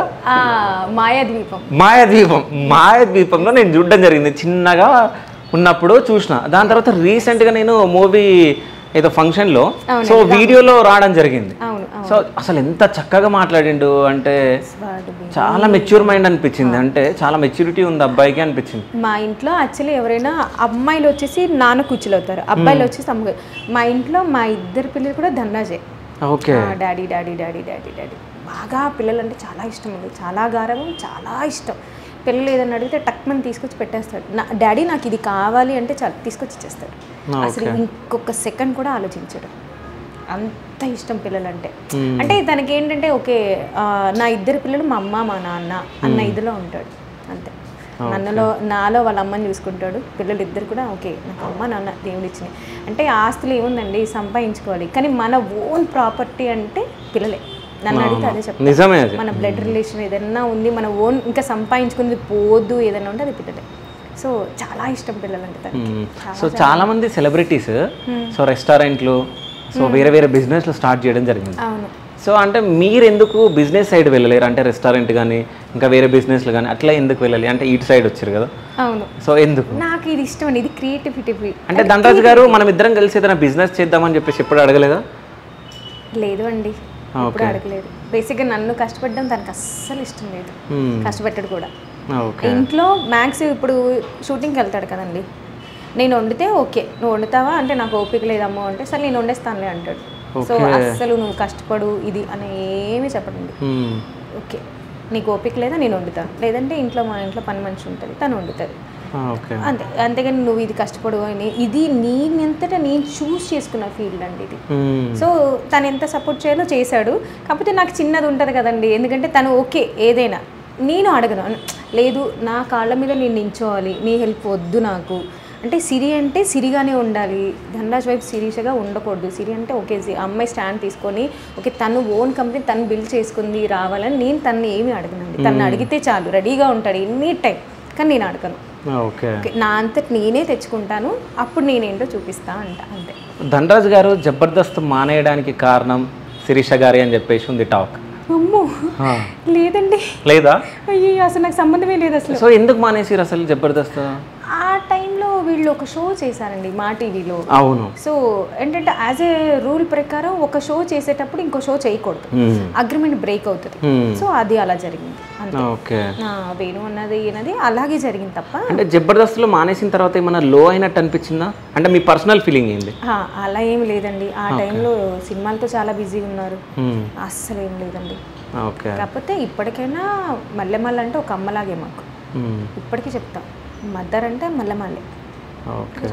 మాయాద్వీపంలో నేను చూడడం జరిగింది, చిన్నగా ఉన్నప్పుడు చూసిన. దాని తర్వాత రీసెంట్గా నేను మూవీ ఏదో ఫంక్షన్లో సో వీడియోలో రావడం జరిగింది. సో అసలు ఎంత చక్కగా మాట్లాడిండు అంటే చాలా మెచ్యూర్ మైండ్ అనిపించింది, అంటే చాలా మెచ్యూరిటీ ఉంది అబ్బాయికి అనిపించింది. మా ఇంట్లో యాక్చువల్లీ ఎవరైనా అమ్మాయిలు వచ్చేసి నాన్న కూర్చులు అవుతారు, అబ్బాయిలు వచ్చేసి అమ్మ. మా ఇంట్లో మా 2 పిల్లలు కూడా ధన్నాజే. Okay. Daddy daddy daddy daddy daddy బాగా పిల్లలు అంటే చాలా ఇష్టం అండి, చాలా గారవం, చాలా ఇష్టం. పిల్లలు ఏదన్నా అడిగితే టక్మని తీసుకొచ్చి పెట్టేస్తాడు. డాడీ నాకు ఇది కావాలి అంటే చాలా తీసుకొచ్చి ఇచ్చేస్తాడు, అసలు ఇంకొక సెకండ్ కూడా ఆలోచించాడు, అంత ఇష్టం పిల్లలంటే. అంటే తనకి ఏంటంటే ఓకే నా 2 పిల్లలు మా అమ్మ మా నాన్న అన్న ఇదిలో ఉంటాడు అంతే. నాలో వాళ్ళ అమ్మని చూసుకుంటాడు, పిల్లలు 2 కూడా ఓకే నాకు అమ్మ నాన్న దేవుడు ఇచ్చినాయి. అంటే ఆస్తులు ఏముందండి సంపాదించుకోవాలి, కానీ మన ఓన్ ప్రాపర్టీ అంటే పిల్లలే. నన్ను అడిగితే అదే చెప్తాను, మన బ్లడ్ రిలేషన్ ఏదైనా ఉంది, మన ఓన్ ఇంకా సంపాదించుకునేది పోదు ఏదైనా ఉంటే అది పిల్లలే. సో చాలా ఇష్టం పిల్లలంటే తనకి. సో చాలా మంది సెలబ్రిటీస్ సో రెస్టారెంట్లు సో వేరే వేరే బిజినెస్లు స్టార్ట్ చేయడం జరిగింది. అవును. సో అంటే మీరు ఎందుకు బిజినెస్ సైడ్ వెళ్ళలేరు, అంటే రెస్టారెంట్ కానీ ఇంకా వేరే బిజినెస్లు కానీ అట్లా ఎందుకు వెళ్ళాలి, అంటే ఇటు సైడ్ వచ్చారు కదా. అవును. సో ఎందుకు? నాకు ఇది ఇష్టం అండి, ఇది క్రియేటివిటీ. అంటే ధనరాజ్ గారు మనం ఇద్దరం కలిసి ఏదైనా బిజినెస్ చేద్దామని చెప్పేసి ఎప్పుడు అడగలేదా? లేదు అండి, ఎప్పుడు అడగలేదు. బేసిక్గా నన్ను కష్టపడడం తనకు అస్సలు ఇష్టం లేదు, కష్టపెట్టడు కూడా. ఇంట్లో మ్యాక్స్ ఇప్పుడు షూటింగ్కి వెళ్తాడు కదండి, నేను వండితే ఓకే నువ్వు వండుతావా అంటే నాకు ఓపిక లేదమ్మో అంటే సరే నేను వండేస్తానులే అంటాడు. సో అస్సలు నువ్వు కష్టపడు ఇది అని ఏమీ చెప్పడండి. ఓకే నీకు ఓపిక లేదా నేను వండుతాను, లేదంటే మా ఇంట్లో పని మనిషి ఉంటుంది తను వండుతుంది అంతే. అంతేగాని నువ్వు ఇది కష్టపడు అని ఇది నేనంతటా నేను చూస్ చేసుకున్న ఫీల్డ్ అండి ఇది. సో తను ఎంత సపోర్ట్ చేయాలో చేశాడు. కాకపోతే నాకు చిన్నది ఉంటుంది కదండి, ఎందుకంటే తను ఓకే ఏదైనా నేను అడగను, లేదు నా కాళ్ళ మీద నేను నించోవాలి, నీ హెల్ప్ వద్దు నాకు అంటే. సిరి అంటే సిరిగానే ఉండాలి, ధనరాజ్ వైపు సీరియస్గా ఉండకూడదు. సిరి అంటే ఓకే అమ్మాయి స్టాండ్ తీసుకొని ఓకే తను ఓన్ కంపెనీ తను బిల్డ్ చేసుకుంది రావాలని నేను తను ఏమీ అడగనండి. తను అడిగితే చాలు రెడీగా ఉంటాడు ఎనీ టైం, కానీ నేను అడగను. నా అంతటి నేనే తెచ్చుకుంటాను, అప్పుడు నేనేంటో చూపిస్తా అంతే. ధనరాజ్ గారు జబర్దస్త్ మానేయడానికి కారణం శిరీష గారి అని చెప్పేసి ఉంది టాక్. అమ్మో లేదండి. లేదా? అయ్యో అసలు నాకు సంబంధమే లేదు అసలు. సో ఎందుకు మానేసిరు అసలు జబర్దస్త్? ఆ టైంలో వీళ్ళు ఒక షో చేశారండి మా టీవీలో. అవును. సో ఏంటంటే యాజ్ ఏ రూల్ ప్రకారం ఒక షో చేసేటప్పుడు ఇంకో షో చేయకూడదు, అగ్రిమెంట్ బ్రేక్ అవుతుంది. సో అది అలా జరిగింది అంతే. వేణు అన్నది అలాగే జరిగింది తప్ప. అంటే జబర్దస్త్ లో మానేసిన తర్వాత ఏమన్నా లో అయినట్టు అనిపించిందా, అంటే మీ పర్సనల్ ఫీలింగ్ ఏంది? అలా ఏమి లేదండి, ఆ టైంలో సినిమాలతో చాలా బిజీగా ఉన్నారు, అస్సలు ఏం లేదండి. కాకపోతే ఇప్పటికైనా మల్లె అంటే ఒక అమ్మలాగే మాకు ఇప్పటికీ చెప్తా, మదర్ అంటే మల్లె. ఓకే.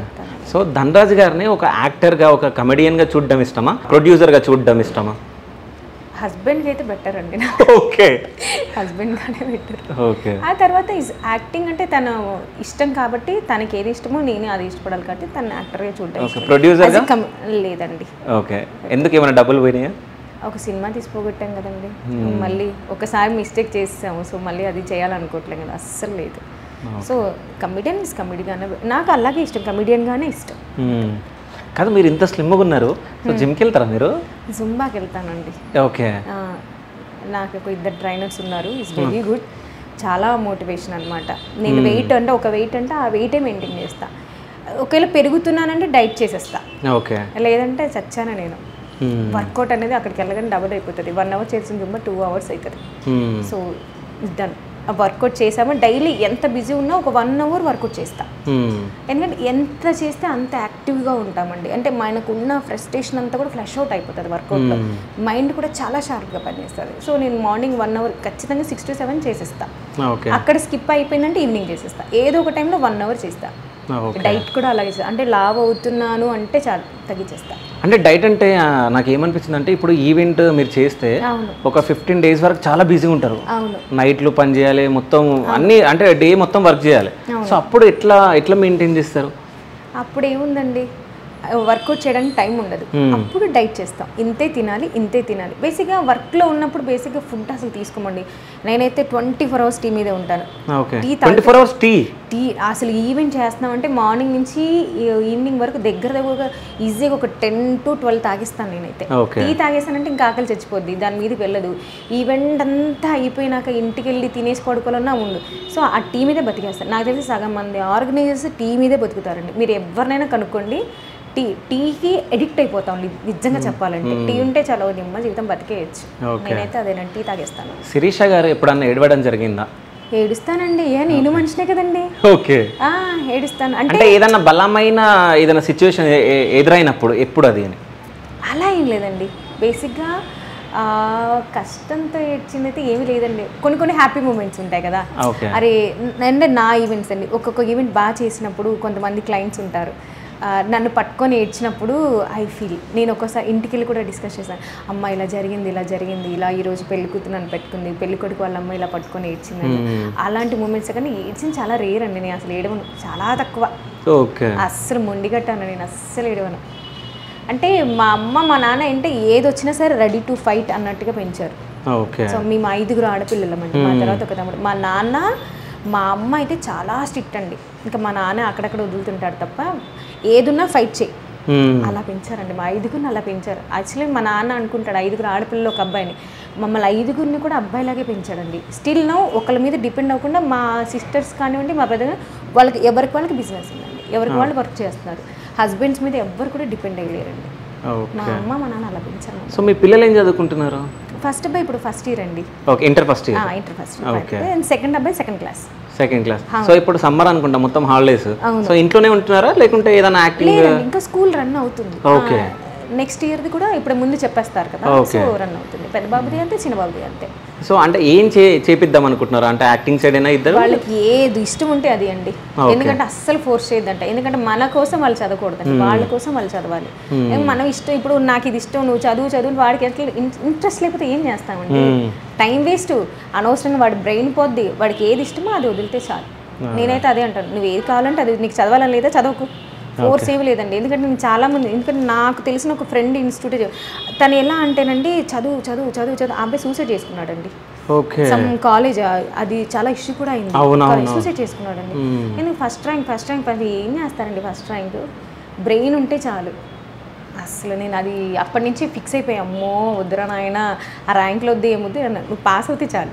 సో ధనరాజ్ గారిని ఒక యాక్టర్గా ఒక కమెడియన్గా చూడడం ఇష్టమా, ప్రొడ్యూసర్గా చూడడం ఇష్టమా? హస్బెండ్కి అయితే బెటర్ అండి. ఓకే. హస్బెండ్ గానే బెటర్. ఓకే. ఆ తర్వాత యాక్టింగ్ అంటే తన ఇష్టం కాబట్టి తనకి ఏది ఇష్టమో నేను అది ఇష్టపడాలి కాబట్టి తన యాక్టర్గా చూడడం. ప్రొడ్యూసర్గా లేదండి. ఓకే. ఎందుకు ఏమైనా డబ్బులు పోయినాయా? ఒక సినిమా తీసుకోగొట్టాం కదండి, మళ్ళీ ఒకసారి మిస్టేక్ చేసాము, సో మళ్ళీ అది చేయాలనుకోవట్లేదు కదా, అస్సలు లేదు. సో కమెడియన్ కమెడీగానే నాకు అలాగే ఇష్టం, కమెడియన్గానే ఇష్టం. కాదు మీరు ఇంత స్లిమ్గా ఉన్నారు, సో జిమ్కి వెళ్తారా మీరు? జుంబాకి వెళ్తానండి. ఓకే. నాకు ఒక 2 ట్రైనర్స్ ఉన్నారు, ఇట్స్ వెరీ గుడ్. చాలా మోటివేషన్ అనమాట. నేను వెయిట్ అంటే ఒక వెయిట్ అంటే ఆ వెయిటే మెయింటైన్ చేస్తా. ఒకవేళ పెరుగుతున్నానంటే డైట్ చేసేస్తా, ఓకే, లేదంటే చచ్చాను నేను. వర్కౌట్ అనేది అక్కడికి వెళ్ళగానే డబుల్ అయిపోతుంది. 1 hour చేసిన జుంబా 2 hours అవుతుంది. So done. ఆ వర్కౌట్ చేసామో డైలీ ఎంత బిజీ ఉన్నా ఒక 1 hour వర్కౌట్ చేస్తా. ఎందుకంటే ఎంత చేస్తే అంత యాక్టివ్గా ఉంటామండి. అంటే మనకున్న ఫ్రస్ట్రేషన్ అంతా కూడా ఫ్లష్ అవుట్ అయిపోతుంది వర్కౌట్లో. మైండ్ కూడా చాలా షార్ప్గా పనిచేస్తుంది. సో నేను మార్నింగ్ 1 hour ఖచ్చితంగా 6 to 7 చేసేస్తా. అక్కడ స్కిప్ అయిపోయిందంటే ఈవినింగ్ చేసేస్తా. ఏదో ఒక టైంలో 1 hour చేస్తా. డైట్ కూడా అలాగే చేస్తా. అంటే లావ్ అవుతున్నాను అంటే చాలా తగ్గించేస్తా. అంటే డైట్ అంటే నాకు ఏమనిపించింది అంటే ఇప్పుడు ఈవెంట్ మీరు చేస్తే ఒక 15 days వరకు చాలా బిజీగా ఉంటారు. నైట్లు పని చేయాలి, మొత్తం అన్ని అంటే డే మొత్తం వర్క్ చేయాలి. సో అప్పుడు ఎట్లా మెయింటైన్ చేస్తారు? అప్పుడు ఏముందండి, వర్కౌట్ చేయడానికి టైం ఉండదు. అప్పుడు డైట్ చేస్తాం. ఇంతే తినాలి. బేసిక్గా వర్క్లో ఉన్నప్పుడు బేసిక్గా ఫుడ్ అసలు తీసుకోమండి. నేనైతే 24 hours టీ మీదే ఉంటాను. టీ అసలు ఈవెంట్ చేస్తున్నామంటే మార్నింగ్ నుంచి ఈవినింగ్ వరకు దగ్గరగా ఈజీగా ఒక 10 to 12 తాగిస్తాను నేనైతే. టీ తాగేస్తానంటే ఇంకా ఆకలి చచ్చిపోద్ది, దాని మీదకి వెళ్ళదు. ఈవెంట్ అంతా అయిపోయినాక ఇంటికి వెళ్ళి తినేసి పడుకోవాలన్నా ఉండు. సో ఆ టీ మీదే బతికేస్తాను. నాకు తెలిసి సగం మంది ఆర్గనైజర్స్ టీ మీదే బతుకుతారండి. మీరు ఎవరినైనా కనుక్కోండి, టీకి ఎడిక్ట్ అయిపోతాం నిజంగా చెప్పాలంటే. టీ ఉంటే చాలా నిమ్మ జీవితం బతికేయచ్చు. నేనైతే అదేనండి, టీ తాగేస్తాను. శిరీష గారు ఎప్పుడన్నా ఏడవడం జరిగిందా? ఏడుస్తానండి. నేను మనిషినే కదండి. ఓకే, ఏడుస్తాను. అంటే ఏదన్నా బలమైన ఏదైనా సిచ్యువేషన్ ఎదురైనప్పుడు ఎప్పుడు అది అని అలా ఏం లేదండి. బేసిక్గా కష్టంతో ఏడ్చింది అయితే ఏమీ లేదండి. కొన్ని హ్యాపీ మూమెంట్స్ ఉంటాయి కదా. అరే అంటే నా ఈవెంట్స్ అండి, ఒక్కొక్క ఈవెంట్ బాగా చేసినప్పుడు కొంతమంది క్లయింట్స్ ఉంటారు, నన్ను పట్టుకొని ఏడ్చినప్పుడు ఐ ఫీల్, నేను ఒకసారి ఇంటికి వెళ్ళి కూడా డిస్కస్ చేశాను. అమ్మ ఇలా జరిగింది, ఇలా ఈరోజు పెళ్లి కూతురు నన్ను పెట్టుకుంది, పెళ్లి కొడుకు వాళ్ళ అమ్మ ఇలా పట్టుకొని ఏడ్చింది. అలాంటి మూమెంట్స్ కానీ ఏడ్చింది చాలా రేర్ అండి. నేను అసలు ఏడవను, చాలా తక్కువ. అస్సలు మొండిగట్టాను నేను, అస్సలు ఏడవను. అంటే మా అమ్మ మా నాన్న అంటే ఏది వచ్చినా సరే రెడీ టు ఫైట్ అన్నట్టుగా పెంచారు. సో మేము 5 ఆడపిల్లలమండి. మా తర్వాత ఒక తమ్ముడు. మా నాన్న మా అమ్మ అయితే చాలా స్ట్రిక్ట్ అండి. ఇంకా మా నాన్న అక్కడక్కడ వదులుతుంటాడు తప్ప ఏదున్నా ఫైట్ చేయి అలా పెంచారండి. మా 5 అలా పెంచారు. యాక్చువల్లీ మా నాన్న అనుకుంటాడు 5 ఆడపిల్లలు ఒక అబ్బాయిని, మమ్మల్ని 5 కూడా అబ్బాయిలాగే పెంచాడండి. స్టిల్ నౌ ఒకళ్ళ మీద డిపెండ్ అవ్వకుండా మా సిస్టర్స్ కానివ్వండి, మా బ్రదర్ వాళ్ళకి ఎవరికి వాళ్ళకి బిజినెస్ ఉందండి, ఎవరికి వాళ్ళు వర్క్ చేస్తున్నారు. హస్బెండ్స్ మీద ఎవ్వరు కూడా డిపెండ్ అయ్యలేరండి. మా అమ్మ మా నాన్న అలా పెంచారు. సో మీ పిల్లలు ఏం చదువుకుంటున్నారు? ఫస్ట్ అబ్బాయి ఇప్పుడు ఫస్ట్ ఇయర్ అండి. Inter first year. సెకండ్ అబ్బాయి సెకండ్ క్లాస్. సో ఇప్పుడు సమ్మర్ అనుకుంటా, మొత్తం హాలిడేస్. సో ఇంట్లోనే ఉంటున్నారా లేకుంటే ఏదైనా యాక్టింగ్? ఇంకా స్కూల్ రన్ అవుతుంది. నెక్స్ట్ ఇయర్ది కూడా ఇప్పుడు ముందు చెప్పేస్తారు కదా, సో రన్ అవుతుంది. పెద్ద బాబుది అంతే, చిన్న బాబుది అంతే. సో అంటే ఏం చేపిద్దాం అనుకుంటున్నారు? అంటే యాక్టింగ్ సైడ్ అయినా ఇద్దరు వాళ్ళకి ఏది ఇష్టం ఉంటే అది అండి. ఎందుకంటే అస్సలు ఫోర్స్ చేయొద్దంట. ఎందుకంటే మన కోసం వాళ్ళు చదవకూడదండి, వాళ్ళ కోసం వాళ్ళు చదవాలి. మనం ఇష్టం, ఇప్పుడు నాకు ఇది ఇష్టం, నువ్వు చదువు వాడికి ఇంట్రెస్ట్ లేకపోతే ఏం చేస్తామండి? టైం వేస్ట్, అనవసరంగా వాడి బ్రెయిన్ పోద్ది. వాడికి ఏది ఇష్టమో అది వదిలితే చాలు. నేనైతే అదే అంటాను, నువ్వు ఏది కావాలంటే అది, నీకు చదవాలని లేదా చదవకు, ఫోర్స్ ఏమి లేదండి. ఎందుకంటే నేను చాలామంది, ఎందుకంటే నాకు తెలిసిన ఒక ఫ్రెండ్ ఇన్స్టిట్యూట్, తను ఎలా అంటేనండి చదువు ఆ అబ్బాయి సూసైడ్ చేసుకున్నాడండి. సమ్ కాలేజ్ అది చాలా ఇష్యూ కూడా అయింది. సూసైడ్ చేసుకున్నాడండి. ఎందుకు ఫస్ట్ ర్యాంక్ ఏం చేస్తారండి? ఫస్ట్ ర్యాంక్ బ్రెయిన్ ఉంటే చాలు. అసలు నేను అది అప్పటి నుంచి ఫిక్స్ అయిపోయా, అమ్మో వద్దురా నాయన, ఆ ర్యాంక్లో వద్దు ఏమొద్దు, నువ్వు పాస్ అవుతే చాలు,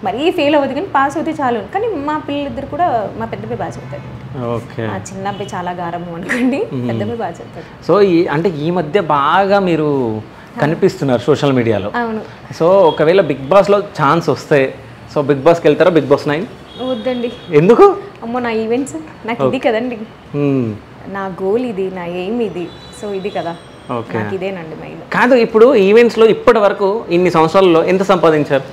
మరీ ఫెయిల్ అవ్వదు కానీ పాస్ అవుతే చాలు. కానీ మా పిల్లలిద్దరు కూడా, మా పెద్దపై బాగా చదువుతాడు, చిన్న అబ్బాయి చాలా గారము అనుకోండి, పెద్దపై బాగా చదువుతాడు. సో అంటే ఈ మధ్య బాగా మీరు కనిపిస్తున్నారు సోషల్ మీడియాలో. అవును. సో ఒకవేళ బిగ్ బాస్లో ఛాన్స్ వస్తే, సో బిగ్ బాస్కి వెళ్తారా? బిగ్ బాస్ 9? వద్దండి. ఎందుకు? అమ్మో నా ఈవెంట్స్ నాకు ఇది కదండి, నా గోల్ ఇది, నా ఎయిమ్ ఇది. సో ఇది కదా, నాకు ఇదేనండి మెయిన్. కాదు, ఇప్పుడు ఈవెంట్స్లో ఇప్పటి వరకు ఇన్ని సంవత్సరాల్లో ఎంత సంపాదించారు?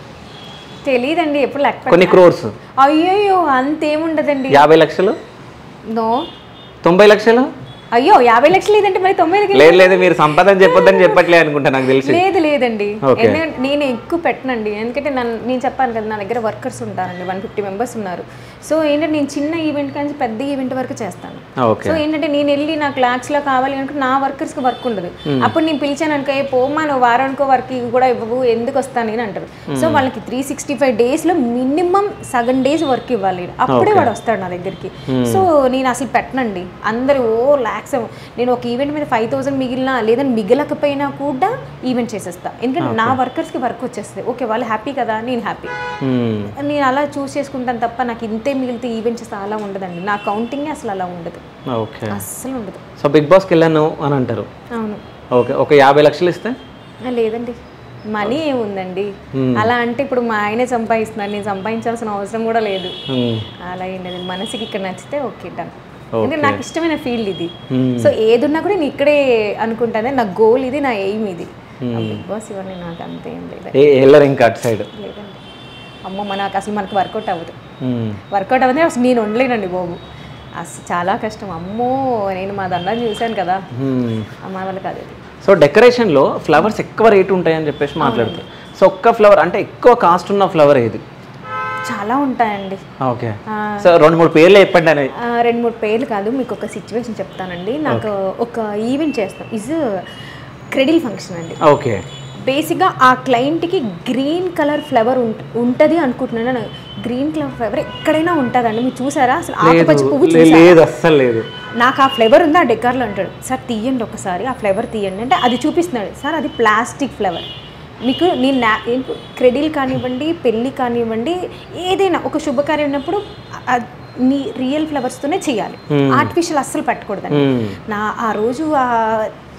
తెలీదండి, ఎప్పుడు లెక్క. కొన్ని క్రోర్స్. అయ్యో అంతేముండదండి. 50 లక్షలు? నో. 90 లక్షలు? అయ్యో 50 లక్షలు లేదంటే మరి 90 లేదు, మీరు సంపాదన చెప్పొద్దని చెప్పట్లే అనుకుంటా, నాకు తెలిసి. లేదండి, నేను ఎక్కువ పెట్టనండి. ఎందుకంటే నేను చెప్పాను కదా, నా దగ్గర వర్కర్స్ ఉంటారండి, 150 మెంబర్స్ ఉన్నారు. సో ఏంటంటే నేను చిన్న ఈవెంట్ కానీ పెద్ద ఈవెంట్ వరకు చేస్తాను. ఓకే. సో ఏంటంటే నేను వెళ్ళి నాకు లాక్స్లో కావాలి అనుకుంటే నా వర్కర్స్కి వర్క్ ఉండదు. అప్పుడు నేను పిలిచాను అనుకో, పోమ్మా నువ్వు వారానికో వర్క్ కూడా ఇవ్వవు, ఎందుకు వస్తాను అని అంటారు. సో వాళ్ళకి 365 డేస్లో మినిమం సగం డేస్ వర్క్ ఇవ్వాలి, అప్పుడే వాడు వస్తాడు నా దగ్గరికి. సో నేను అసలు పెట్టనండి. అందరూ లాక్స్, నేను ఒక ఈవెంట్ మీద 5,000 మిగిలినా లేదని మిగలకపోయినా కూడా ఈవెంట్ చేసేస్తా. ఎందుకంటే నా వర్కర్స్కి వర్క్ వచ్చేస్తుంది. ఓకే వాళ్ళు హ్యాపీ కదా, నేను హ్యాపీ. నేను అలా చూస్ చేసుకుంటాను తప్ప నాకు ఇంతే మిగిలితే ఈవెంట్ చేస్తే అలా ఉండదండి. నా కౌంటింగ్ అసలు అలా ఉండదు, ఓకే, అస్సలు ఉండదు. సో బిగ్ బాస్కి వెళ్ళాను అని అంటారు. అవును. ఓకే, ఒక 50 లక్షలు ఇస్తే? లేదండి, మనీ ఏముందండి అలా అంటే ఇప్పుడు మా ఆయనే సంపాదిస్తున్నాడు, నేను సంపాదించాల్సిన అవసరం కూడా లేదు. అలా ఏం లేదు, మనసుకి ఇక్కడ నచ్చితే ఓకే డన్. అంటే నాకు ఇష్టమైన ఫీల్డ్ ఇది. సో ఏదున్నా కూడా నేను ఇక్కడే అనుకుంటానే, నా గోల్ ఇది, నా ఎయిమ్ ఇది. బిగ్ బాస్ ఇవన్నీ నాకు అంతే ఏం లేదు. వెళ్ళరు ఇంకా అటు సైడ్? లేదండి, అమ్మో నాకు అసలు మనకు వర్కౌట్ అవ్వదు. వర్కౌట్ అవ్వదే అసలు నేను ఉండలేనండి బాబు, అసలు చాలా కష్టం. అమ్మో నేను మా దండాన్ని చూశాను కదా, అమ్మ వాళ్ళకి అదే. సో డెకరేషన్లో ఫ్లవర్స్ ఎక్కువ రేటు ఉంటాయని చెప్పేసి మాట్లాడుతారు. సో ఒక్క ఫ్లవర్ అంటే ఎక్కువ కాస్ట్ ఉన్న ఫ్లవర్ ఏది? చాలా ఉంటాయండి. ఓకే, సో 2-3 పేర్లు చెప్పండి అనేది. 2-3 పేర్లు కాదు, మీకు ఒక సిచ్యువేషన్ చెప్తానండి. నాకు ఒక ఈవెంట్ చేస్తాం, ఇస్ క్రెడిల్ ఫంక్షన్ అండి. ఓకే, బేసిక్గా ఆ క్లయింట్కి గ్రీన్ కలర్ ఫ్లవర్ ఉంటుంది అనుకుంటున్నాను. గ్రీన్ కలర్ ఫ్లవర్ ఎక్కడైనా ఉంటుందండి, మీరు చూసారా? అసలు ఆకుపచ్చ పువ్వు లేదు, అస్సలు లేదు. నాకు ఆ ఫ్లేవర్ ఉంది, ఆ డెకార్లో అంటాడు, సార్ తీయండి ఒకసారి ఆ ఫ్లేవర్ తీయండి అంటే అది చూపిస్తున్నాడు. సార్ అది ప్లాస్టిక్ ఫ్లేవర్, మీకు నేను క్రెడిల్ కానివ్వండి, పెళ్ళి కానివ్వండి, ఏదైనా ఒక శుభకార్యం ఉన్నప్పుడు నీ రియల్ ఫ్లవర్స్తోనే చేయాలి, ఆర్టిఫిషియల్ అస్సలు పెట్టకూడదండి. నా ఆ రోజు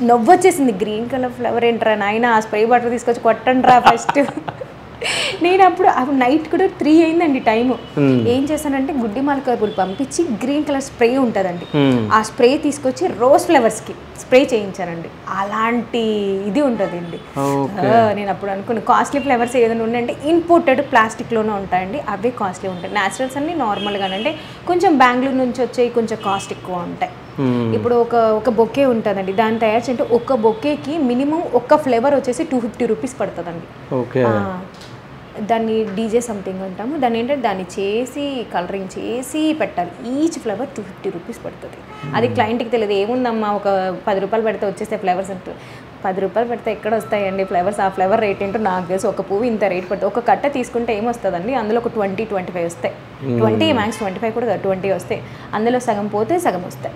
నవ్వొచ్చేసింది, గ్రీన్ కలర్ ఫ్లవర్ ఏంట్రా నాయన, ఆ స్ప్రే బాటిల్ తీసుకొచ్చి కొట్టండి రా ఫస్ట్. నేను అప్పుడు నైట్ కూడా 3 అయిందండి టైము. ఏం చేశానంటే గుడ్డి మాలకర్పులు పంపించి గ్రీన్ కలర్ స్ప్రే ఉంటుందండి, ఆ స్ప్రే తీసుకొచ్చి రోజ్ ఫ్లవర్స్కి స్ప్రే చేయించానండి. అలాంటి ఇది ఉంటుందండి. నేను అప్పుడు అనుకున్నాను కాస్ట్లీ ఫ్లవర్స్ ఏదైనా ఉన్నాయంటే ఇంపోర్టెడ్ ప్లాస్టిక్లోనే ఉంటాయండి, అవే కాస్ట్లీ ఉంటాయి. న్యాచురల్స్ అన్ని నార్మల్గానే అంటే కొంచెం బెంగళూరు నుంచి వచ్చేవి కొంచెం కాస్ట్ ఎక్కువ ఉంటాయి. ఇప్పుడు ఒక బొకే ఉంటుందండి, దాన్ని తయారు చేయంటే ఒక బొకేకి మినిమం ఒక ఫ్లేవర్ వచ్చేసి 250 రూపీస్ పడుతుందండి. దాన్ని డీజే సంథింగ్ అంటాము, దాన్ని ఏంటంటే దాన్ని చేసి కలరింగ్ చేసి పెట్టాలి. ఈచ్ ఫ్లేవర్ 250 రూపీస్ పడుతుంది. అది క్లయింట్కి తెలియదు, ఏముందమ్మా ఒక 10 రూపాయలు పెడితే వచ్చేస్తే ఫ్లేవర్స్ అంటారు. 10 రూపాయలు పెడితే ఎక్కడ వస్తాయండి ఫ్లేవర్స్? ఆ ఫ్లేవర్ రేట్ ఏంటో నాకు తెలుసు. ఒక పువ్వు ఇంత రేట్ పడుతుంది. ఒక కట్ట తీసుకుంటే ఏమొస్తుందండి, అందులో ఒక 20-25 వస్తాయి. 20 మ్యాక్స్ 25 కూడా 20 వస్తాయి. అందులో సగం పోతే సగం వస్తాయి.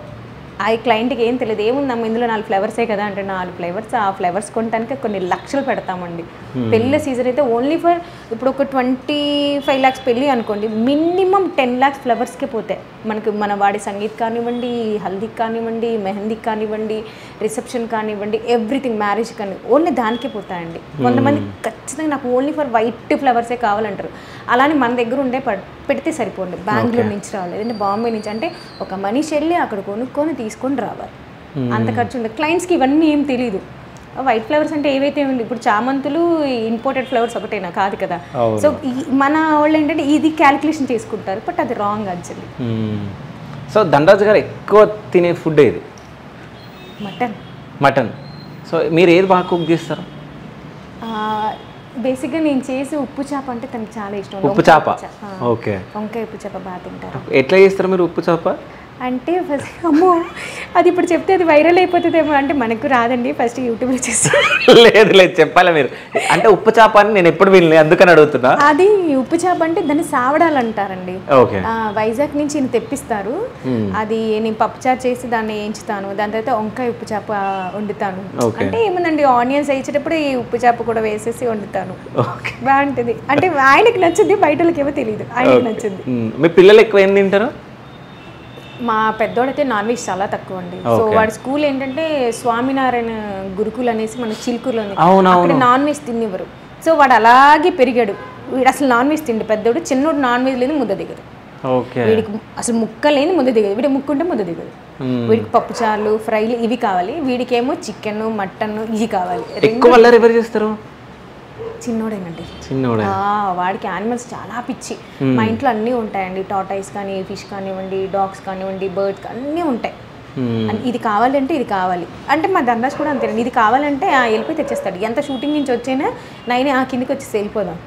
ఆ క్లయింట్కి ఏం తెలియదు, ఏముందమ్మా ఇందులో 4 ఫ్లేవర్సే కదా అంటే 4 ఫ్లేవర్స్, ఆ ఫ్లేవర్స్ కొనడానికి కొన్ని లక్షలు పెడతామండి. పెళ్ళి సీజన్ అయితే ఓన్లీ ఫర్ ఇప్పుడు ఒక 25 lakhs పెళ్ళి అనుకోండి, మినిమం 10 lakhs ఫ్లవర్స్కే పోతాయి మనకు. మన వాడి సంగీత్ కానివ్వండి, హల్దీకి కానివ్వండి, మెహందీకి కానివ్వండి, రిసెప్షన్ కానివ్వండి, ఎవ్రీథింగ్, మ్యారేజ్ కానీ ఓన్లీ దానికే పోతాయండి. కొంతమంది ఖచ్చితంగా నాకు ఓన్లీ ఫర్ వైట్ ఫ్లవర్సే కావాలంటారు. అలానే మన దగ్గర ఉండే పెడితే సరిపోండి. బెంగళూరు నుంచి రావాలి, లేదంటే బాంబే నుంచి, అంటే ఒక మనిషి వెళ్ళి అక్కడ కొనుక్కొని తీసుకొని రావాలి, అంత ఖర్చు ఉండదు. క్లయింట్స్కి ఇవన్నీ ఏం తెలియదు. వైట్ ఫ్లవర్స్ అంటే ఏవైతే ఉంది, ఇప్పుడు చామంతులు ఇంపోర్టెడ్ ఫ్లవర్స్ ఒకటేనా కాదు కదా. సో మన వాళ్ళు ఏంటంటే ఇది క్యాలిక్యులేషన్ చేసుకుంటారు, బట్ అది రాంగ్ యాక్చువల్లీ. సో ధనరాజ్ గారు ఎక్కువ తినే ఫుడ్ ఏది? మటన్. సో మీరు ఏది బాగా కుక్ చేస్తారు? బేసిక్గా నేను చేసి ఉప్పు చేప అంటే తనకి చాలా ఇష్టం. ఉప్పు చేప, ఓకే. వంకాయ ఉప్పు చేప బాగా తింటారు. ఎట్లా చేస్తారు మీరు ఉప్పు చేప? అంటే ఫస్ట్ అమ్మో అది ఇప్పుడు చెప్తే అది వైరల్ అయిపోతుందేమో అంటే మనకు రాదండి, ఫస్ట్ యూట్యూబ్లో చేసి. లేదు చెప్పాలి మీరు. అంటే ఉప్పు చేప అని నేను ఎప్పుడు వినలేదు, అందుకని అడుగుతున్నా. అది ఉప్పు చేప అంటే దాన్ని సావడాలు అంటారండి. ఓకే. వైజాగ్ నుంచి నేను తెప్పిస్తారు. అది నేను పప్పుచారు చేసి దాన్ని వేయించుతాను, దాని తర్వాత వంకాయ ఉప్పు చేప వండుతాను. అంటే ఏముందండి, ఆనియన్స్ వేయించేటప్పుడు ఈ ఉప్పు చేప కూడా వేసేసి వండుతాను. బాగుంటుంది. అంటే ఆయనకి నచ్చింది, బయట వాళ్ళకి ఏమో తెలియదు, ఆయనకి నచ్చింది. మీ పిల్లలు ఎక్కువ ఏం తింటారు? మా పెద్దోడైతే నాన్ వెజ్ చాలా తక్కువ అండి. సో వాడి స్కూల్ ఏంటంటే స్వామినారాయణ గురుకుల్ అనేసి మన చిలుకూరులో అక్కడ నాన్ వెజ్ తినివ్వరు. సో వాడు అలాగే పెరిగాడు, వీడు అసలు నాన్ వెజ్ తిండి. పెద్దోడు, చిన్నోడు నాన్ వెజ్ లేని ముద్ద దిగదు. వీడికి అసలు ముక్క లేని ముద్ద దిగదు, వీడి ముక్కుంటే ముద్ద దిగదు. వీడికి పప్పుచారులు, ఫ్రైలు ఇవి కావాలి, వీడికేమో చికెన్, మటన్ ఇవి కావాలి. ఎవరు చేస్తారు? చిన్నోడేనండి. వాడికి యానిమల్స్ చాలా పిచ్చి. మా ఇంట్లో అన్నీ ఉంటాయండి, టాటాయిస్ కానీ, ఫిష్ కానివ్వండి, డాగ్స్ కానివ్వండి, బర్డ్స్ అన్నీ ఉంటాయి. ఇది కావాలంటే ఇది కావాలి అంటే మా ధనరాజ్ కూడా అంతేనండి. ఇది కావాలంటే వెళ్ళిపోయి తెచ్చేస్తాడు. ఎంత షూటింగ్ నుంచి వచ్చైనా నైనే కిందికి వచ్చి వెళ్ళిపోదాం,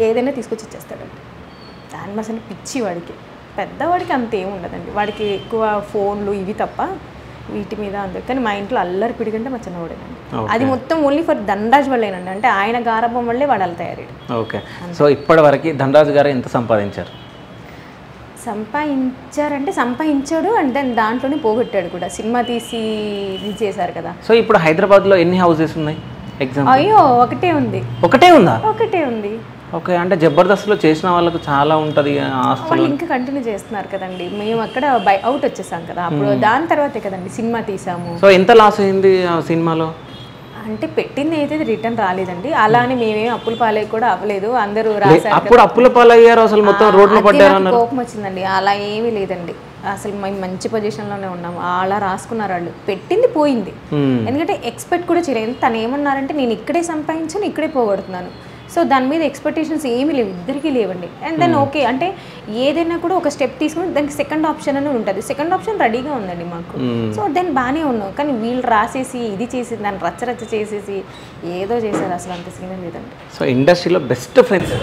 ఏదైనా తీసుకొచ్చి ఇచ్చేస్తాడు. యానిమల్స్ అంటే పిచ్చి వాడికి. పెద్దవాడికి అంత ఏమి ఉండదండి, వాడికి ఎక్కువ ఫోన్లు ఇవి తప్ప వీటి మీద అందరు. కానీ మా ఇంట్లో అల్లరి పిడిగంటే మా చిన్నవాడేనండి. అది మొత్తం ఓన్లీ ఫర్ ధనరాజ్ వల్లేనండి, అంటే ఆయన గారభం వల్లే వాడు అలా తయారయ్యాడు. ఓకే. సో ఇప్పటి వరకు ధనరాజ్ గారు ఎంత సంపాదించారు? సంపాదించాడు అంటే దాంట్లోనే పోగొట్టాడు కూడా. సినిమా తీసి ఇది చేశారు కదా. సో ఇప్పుడు హైదరాబాద్లో ఎన్ని హౌసెస్ ఉన్నాయి? ఎగ్జాంపుల్ అయ్యో ఒకటే ఉంది. ఒకటే ఉందా? ఒకటే ఉంది. ఓకే. అంటే జబర్దస్త్లో చేసిన వాళ్ళకు చాలా ఉంటుంది ఆస్తులు. వాళ్ళు ఇంకా కంటిన్యూ చేస్తున్నారు కదండి. మేము అక్కడ అవుట్ వచ్చేసాం కదా, అప్పుడు దాని తర్వాతే కదండి సినిమా తీసాము. సో ఎంత లాస్ అయింది ఆ సినిమాలో? అంటే పెట్టింది అయితే రిటర్న్ రాలేదండి. అలానే మేమేం అప్పుల పాలై కూడా అవ్వలేదు. అందరూ రాశారు. అప్పుడు అప్పుల పాలయ్యారు, అసలు మొత్తం రోడ్లు పడ్డారు. కోపం వచ్చిందండి. అలా ఏమీ లేదండి, అసలు మేము మంచి పొజిషన్లోనే ఉన్నాము. అలా రాసుకున్నారు వాళ్ళు. పెట్టింది పోయింది. ఎందుకంటే ఎక్స్పెక్ట్ కూడా చేయలేదు. తను ఏమన్నారంటే నేను ఇక్కడే సంపాదించాను, ఇక్కడే పోగొడుతున్నాను. సో దాని మీద ఎక్స్పెక్టేషన్స్ ఏమీ లేవు, ఇద్దరికీ లేవండి. అండ్ దెన్ ఓకే అంటే ఏదైనా కూడా ఒక స్టెప్ తీసుకుని దానికి సెకండ్ ఆప్షన్ అని ఉంటుంది. సెకండ్ ఆప్షన్ రెడీగా ఉందండి మాకు. సో దెన్ బాగానే ఉన్నాం. కానీ వీళ్ళు రాసేసి ఇది చేసి దాన్ని రచ్చ చేసేసి ఏదో చేశారు. అసలు అంత సీన్ లేదండి. సో ఇండస్ట్రీలో బెస్ట్ ఫ్రెండ్స్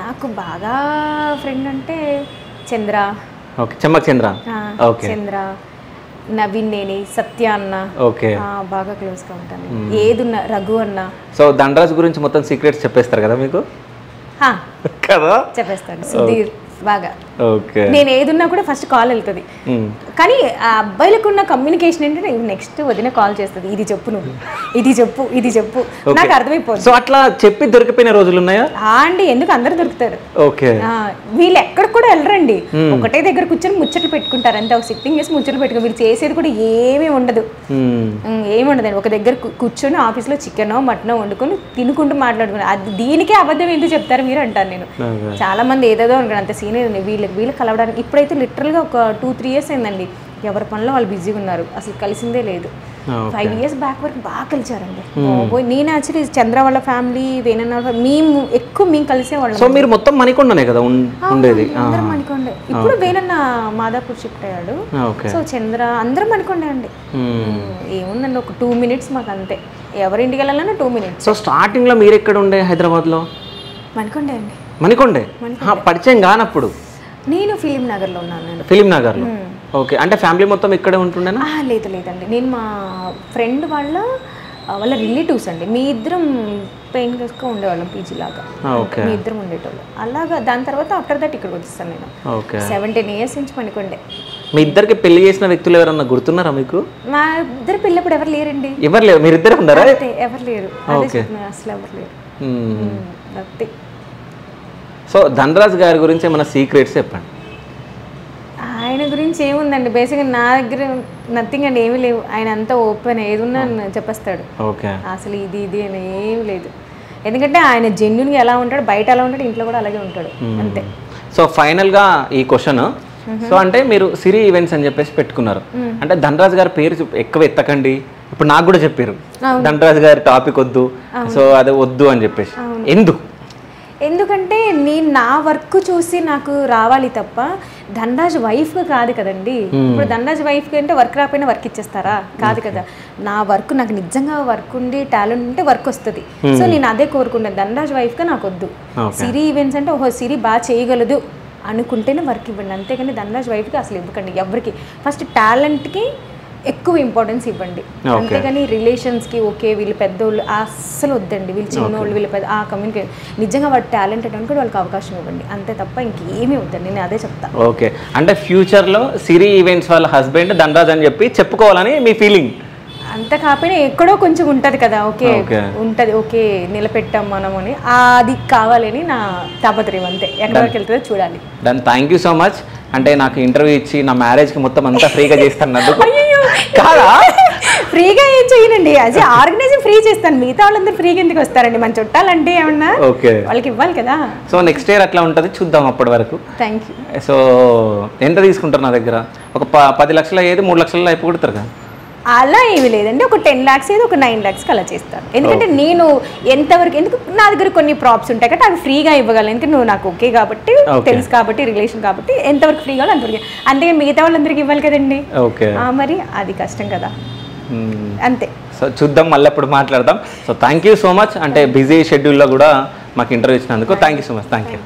నాకు బాగా ఫ్రెండ్ అంటే చంద్ర. ఓకే. చెమ్మక్ చంద్ర. ఓకే. చంద్ర, నవీన్, నేని, సత్య అన్న. ఓకే. బాగా క్లోజ్గా ఉంటాను. ఏదున్నా రఘు అన్న. సో ధనరాజ్ గురించి మొత్తం సీక్రెట్స్ చెప్పేస్తారు కదా మీకు? కదా, చెప్పేస్తాను. సుధీర్ బాగా. ఓకే. నేను ఏదున్నా కూడా ఫస్ట్ కాల్ వెళ్తుంది. కానీ ఆ అబ్బాయిలకు ఉన్న కమ్యూనికేషన్ ఏంటంటే నెక్స్ట్ వదిన కాల్ చేస్తుంది, ఇది చెప్పు, నువ్వు ఇది చెప్పు, ఇది చెప్పు, నాకు అర్థమైపోతుంది. సో అట్లా చెప్పి దొరికిపోయిన రోజులు ఉన్నాయా? అండి, ఎందుకు అందరు దొరుకుతారు. ఓకే. వీళ్ళు ఎక్కడికి కూడా వెళ్ళరండి, ఒకటే దగ్గర కూర్చొని ముచ్చట్లు పెట్టుకుంటారు అంతే. ఒక సిట్టింగ్ చేసి ముచ్చట్లు పెట్టుకుని వీళ్ళు చేసేది కూడా ఏమీ ఉండదు. ఏమి ఉండదండి. ఒక దగ్గర కూర్చొని ఆఫీస్లో చికెనో మటనో వండుకొని తినుకుంటూ మాట్లాడుకుని అది దీనికే అబద్ధం ఎందుకు చెప్తారు మీరు అంటారు నేను. చాలా మంది ఏదేదో అనుకోండి, అంత సీన్ ఉంది వీళ్ళు కలవడానికి. ఇప్పుడైతే లిటరల్గా ఒక 2-3 years అయిందండి. ఎవరి పనిలో వాళ్ళు బిజీగా ఉన్నారు, అసలు కలిసిందే లేదు. 5 years బ్యాక్ వరకు బాగా కలిసారండి. నేను యాక్చువల్లీ చంద్ర వాళ్ళ ఫ్యామిలీ, వేణన్న మేము కలిసేవాళ్ళం. సో మీరు మొత్తం మణికొండనే కదా ఉండేది? అందరం మణికొండే. ఇప్పుడు వేణన్న మాదాపూర్ షిఫ్ట్ అయ్యాడు. సో చంద్ర అందరం మణికొండే అండి. ఏముందండి, ఒక 2 minutes మాకు అంతే. ఎవరింటికి వెళ్ళాలన్నా 2 minutes. సో స్టార్టింగ్ లో మీరు ఎక్కడ ఉండే హైదరాబాద్లో? మణికొండే అండి. మణికొండే పరిచయం కానప్పుడు? నేను ఫిలిం నగర్లో ఉన్నాను. ఫిలిం నగర్లో. ఓకే. అంటే ఫ్యామిలీ మొత్తం ఇక్కడే ఉంటుండేనా? లేదండి, నేను మా ఫ్రెండ్ వాళ్ళ రిలేటివ్స్ అండి. మీ ఇద్దరం పెయిన్గా ఉండేవాళ్ళం, పీజీ లాగా. మీ ఇద్దరం ఉండేటోళ్ళు అలాగా. దాని తర్వాత ఆఫ్టర్ దట్ ఇక్కడికి వచ్చేస్తాను నేను. 17 years నుంచి పనికొండే. మీ ఇద్దరికి పెళ్లి చేసిన వ్యక్తులు ఎవరన్నా గుర్తున్నారా మీకు? మా ఇద్దరు పిల్లప్పుడు ఎవరు లేరండి. ఎవరు లేరు? మీరు ఇద్దరే ఉన్నారా? ఎవరు లేరు, అసలు ఎవరు లేరు. సో ధనరాజ్ గారి గురించి ఏమైనా సీక్రెట్స్ చెప్పండి. ఆయన గురించి ఏముందండి, బేసిక్గా నా దగ్గర నథింగ్ అండి, ఏమీ లేవు. ఆయన అంతా ఓపెన్, ఏదున్నా చెప్పేస్తాడు. ఓకే. అసలు ఇది అని ఏమి లేదు. ఎందుకంటే ఆయన జెన్యున్గా ఎలా ఉంటాడు, బయట ఎలా ఉంటాడు, ఇంట్లో కూడా అలాగే ఉంటాడు అంతే. సో ఫైనల్గా ఈ క్వశ్చన్, సో అంటే మీరు సిరి ఈవెంట్స్ అని చెప్పేసి పెట్టుకున్నారు, అంటే ధనరాజ్ గారి పేరు ఎక్కువ ఎత్తకండి. ఇప్పుడు నాకు కూడా చెప్పారు ధనరాజ్ గారి టాపిక్ వద్దు, సో అదే వద్దు అని చెప్పేసి. ఎందుకంటే నేను నా వర్క్ చూసి నాకు రావాలి తప్ప ధనరాజ్ వైఫ్గా కాదు కదండి. ఇప్పుడు ధనరాజ్ వైఫ్కి అంటే వర్క్ రాకపోయినా వర్క్ ఇచ్చేస్తారా? కాదు కదా. నా వర్క్ నాకు నిజంగా వర్క్ ఉండి టాలెంట్ ఉంటే వర్క్ వస్తుంది. సో నేను అదే కోరుకుంటాను, ధనరాజ్ వైఫ్గా నాకు వద్దు. సిరి ఈవెంట్స్ అంటే ఓహో సిరి బాగా చేయగలదు అనుకుంటేనే వర్క్ ఇవ్వండి, అంతేగాని ధనరాజ్ వైఫ్కి అసలు ఇవ్వకండి. ఎవరికి ఫస్ట్ టాలెంట్కి ఎక్కువ ఇంపార్టెన్స్ ఇవ్వండి, అంతేగాని రిలేషన్స్కి ఓకే వీళ్ళు పెద్దోళ్ళు అస్సలు వద్దండి. వీళ్ళు చిన్నోళ్ళు, వీళ్ళు పెద్ద ఆ కమ్యూనికేట్ నిజంగా వాడు టాలెంటెడ్ అనుకుంటే వాళ్ళకి అవకాశం ఇవ్వండి, అంతే తప్ప ఇంకేమీ వద్దండి. నేను అదే చెప్తాను. ఓకే. అంటే ఫ్యూచర్లో సిరి ఈవెంట్స్ వాళ్ళ హస్బెండ్ ధనరాజ్ అని చెప్పి చెప్పుకోవాలని మీ ఫీలింగ్? అంత కాకపోయినా ఎక్కడో కొంచెం ఉంటుంది కదా, ఓకే ఉంటుంది, ఓకే నిలబెట్టాం మనం అని, అది కావాలని నా తాపత్రయం అంతే. ఎక్కడి వరకు వెళ్తుందో చూడాలి. దాని థ్యాంక్ యూ సో మచ్. అంటే నాకు ఇంటర్వ్యూ ఇచ్చి నా మ్యారేజ్కి మొత్తం అంతా ఫ్రీగా చేస్తాను. కాదా? ఫ్రీగా ఏం చేయనండి, అది ఆర్గనైజింగ్ ఫ్రీ చేస్తాను. మిగతా వాళ్ళందరూ ఫ్రీగా ఎందుకు వస్తారండి? మన చుట్టాలంటే ఏమన్నా వాళ్ళకి ఇవ్వాలి కదా. సో నెక్స్ట్ ఇయర్ అట్లా ఉంటుంది, చూద్దాం అప్పటి వరకు. Thank you. సో ఎంత తీసుకుంటారు నా దగ్గర? ఒక 10 లక్షలు అయ్యేది 3 లక్షల్లో అయిపోతారు కదా? అలా ఏమి లేదండి, ఒక 10 lakhs ఏదో ఒక 9 lakhs అలా చేస్తాను. ఎందుకంటే నేను ఎంతవరకు, ఎందుకు నా దగ్గర కొన్ని ప్రాప్స్ ఉంటాయి కాబట్టి అవి ఫ్రీగా ఇవ్వగలను. ఎందుకంటే నువ్వు నాకు ఓకే కాబట్టి, తెలుసు కాబట్టి, రిలేషన్ కాబట్టి ఎంతవరకు ఫ్రీ కావాలి అంతవరకు. అంతే, మిగతా వాళ్ళందరికీ ఇవ్వాలి కదండి. మరి అది కష్టం కదా, అంతే. సో చూద్దాం, మళ్ళీ ఎప్పుడు మాట్లాడదాం. So thank you so much. అంటే బిజీ షెడ్యూల్లో కూడా మాకు ఇంటర్వ్యూ ఇచ్చినందుకు thank you so much. Thank you.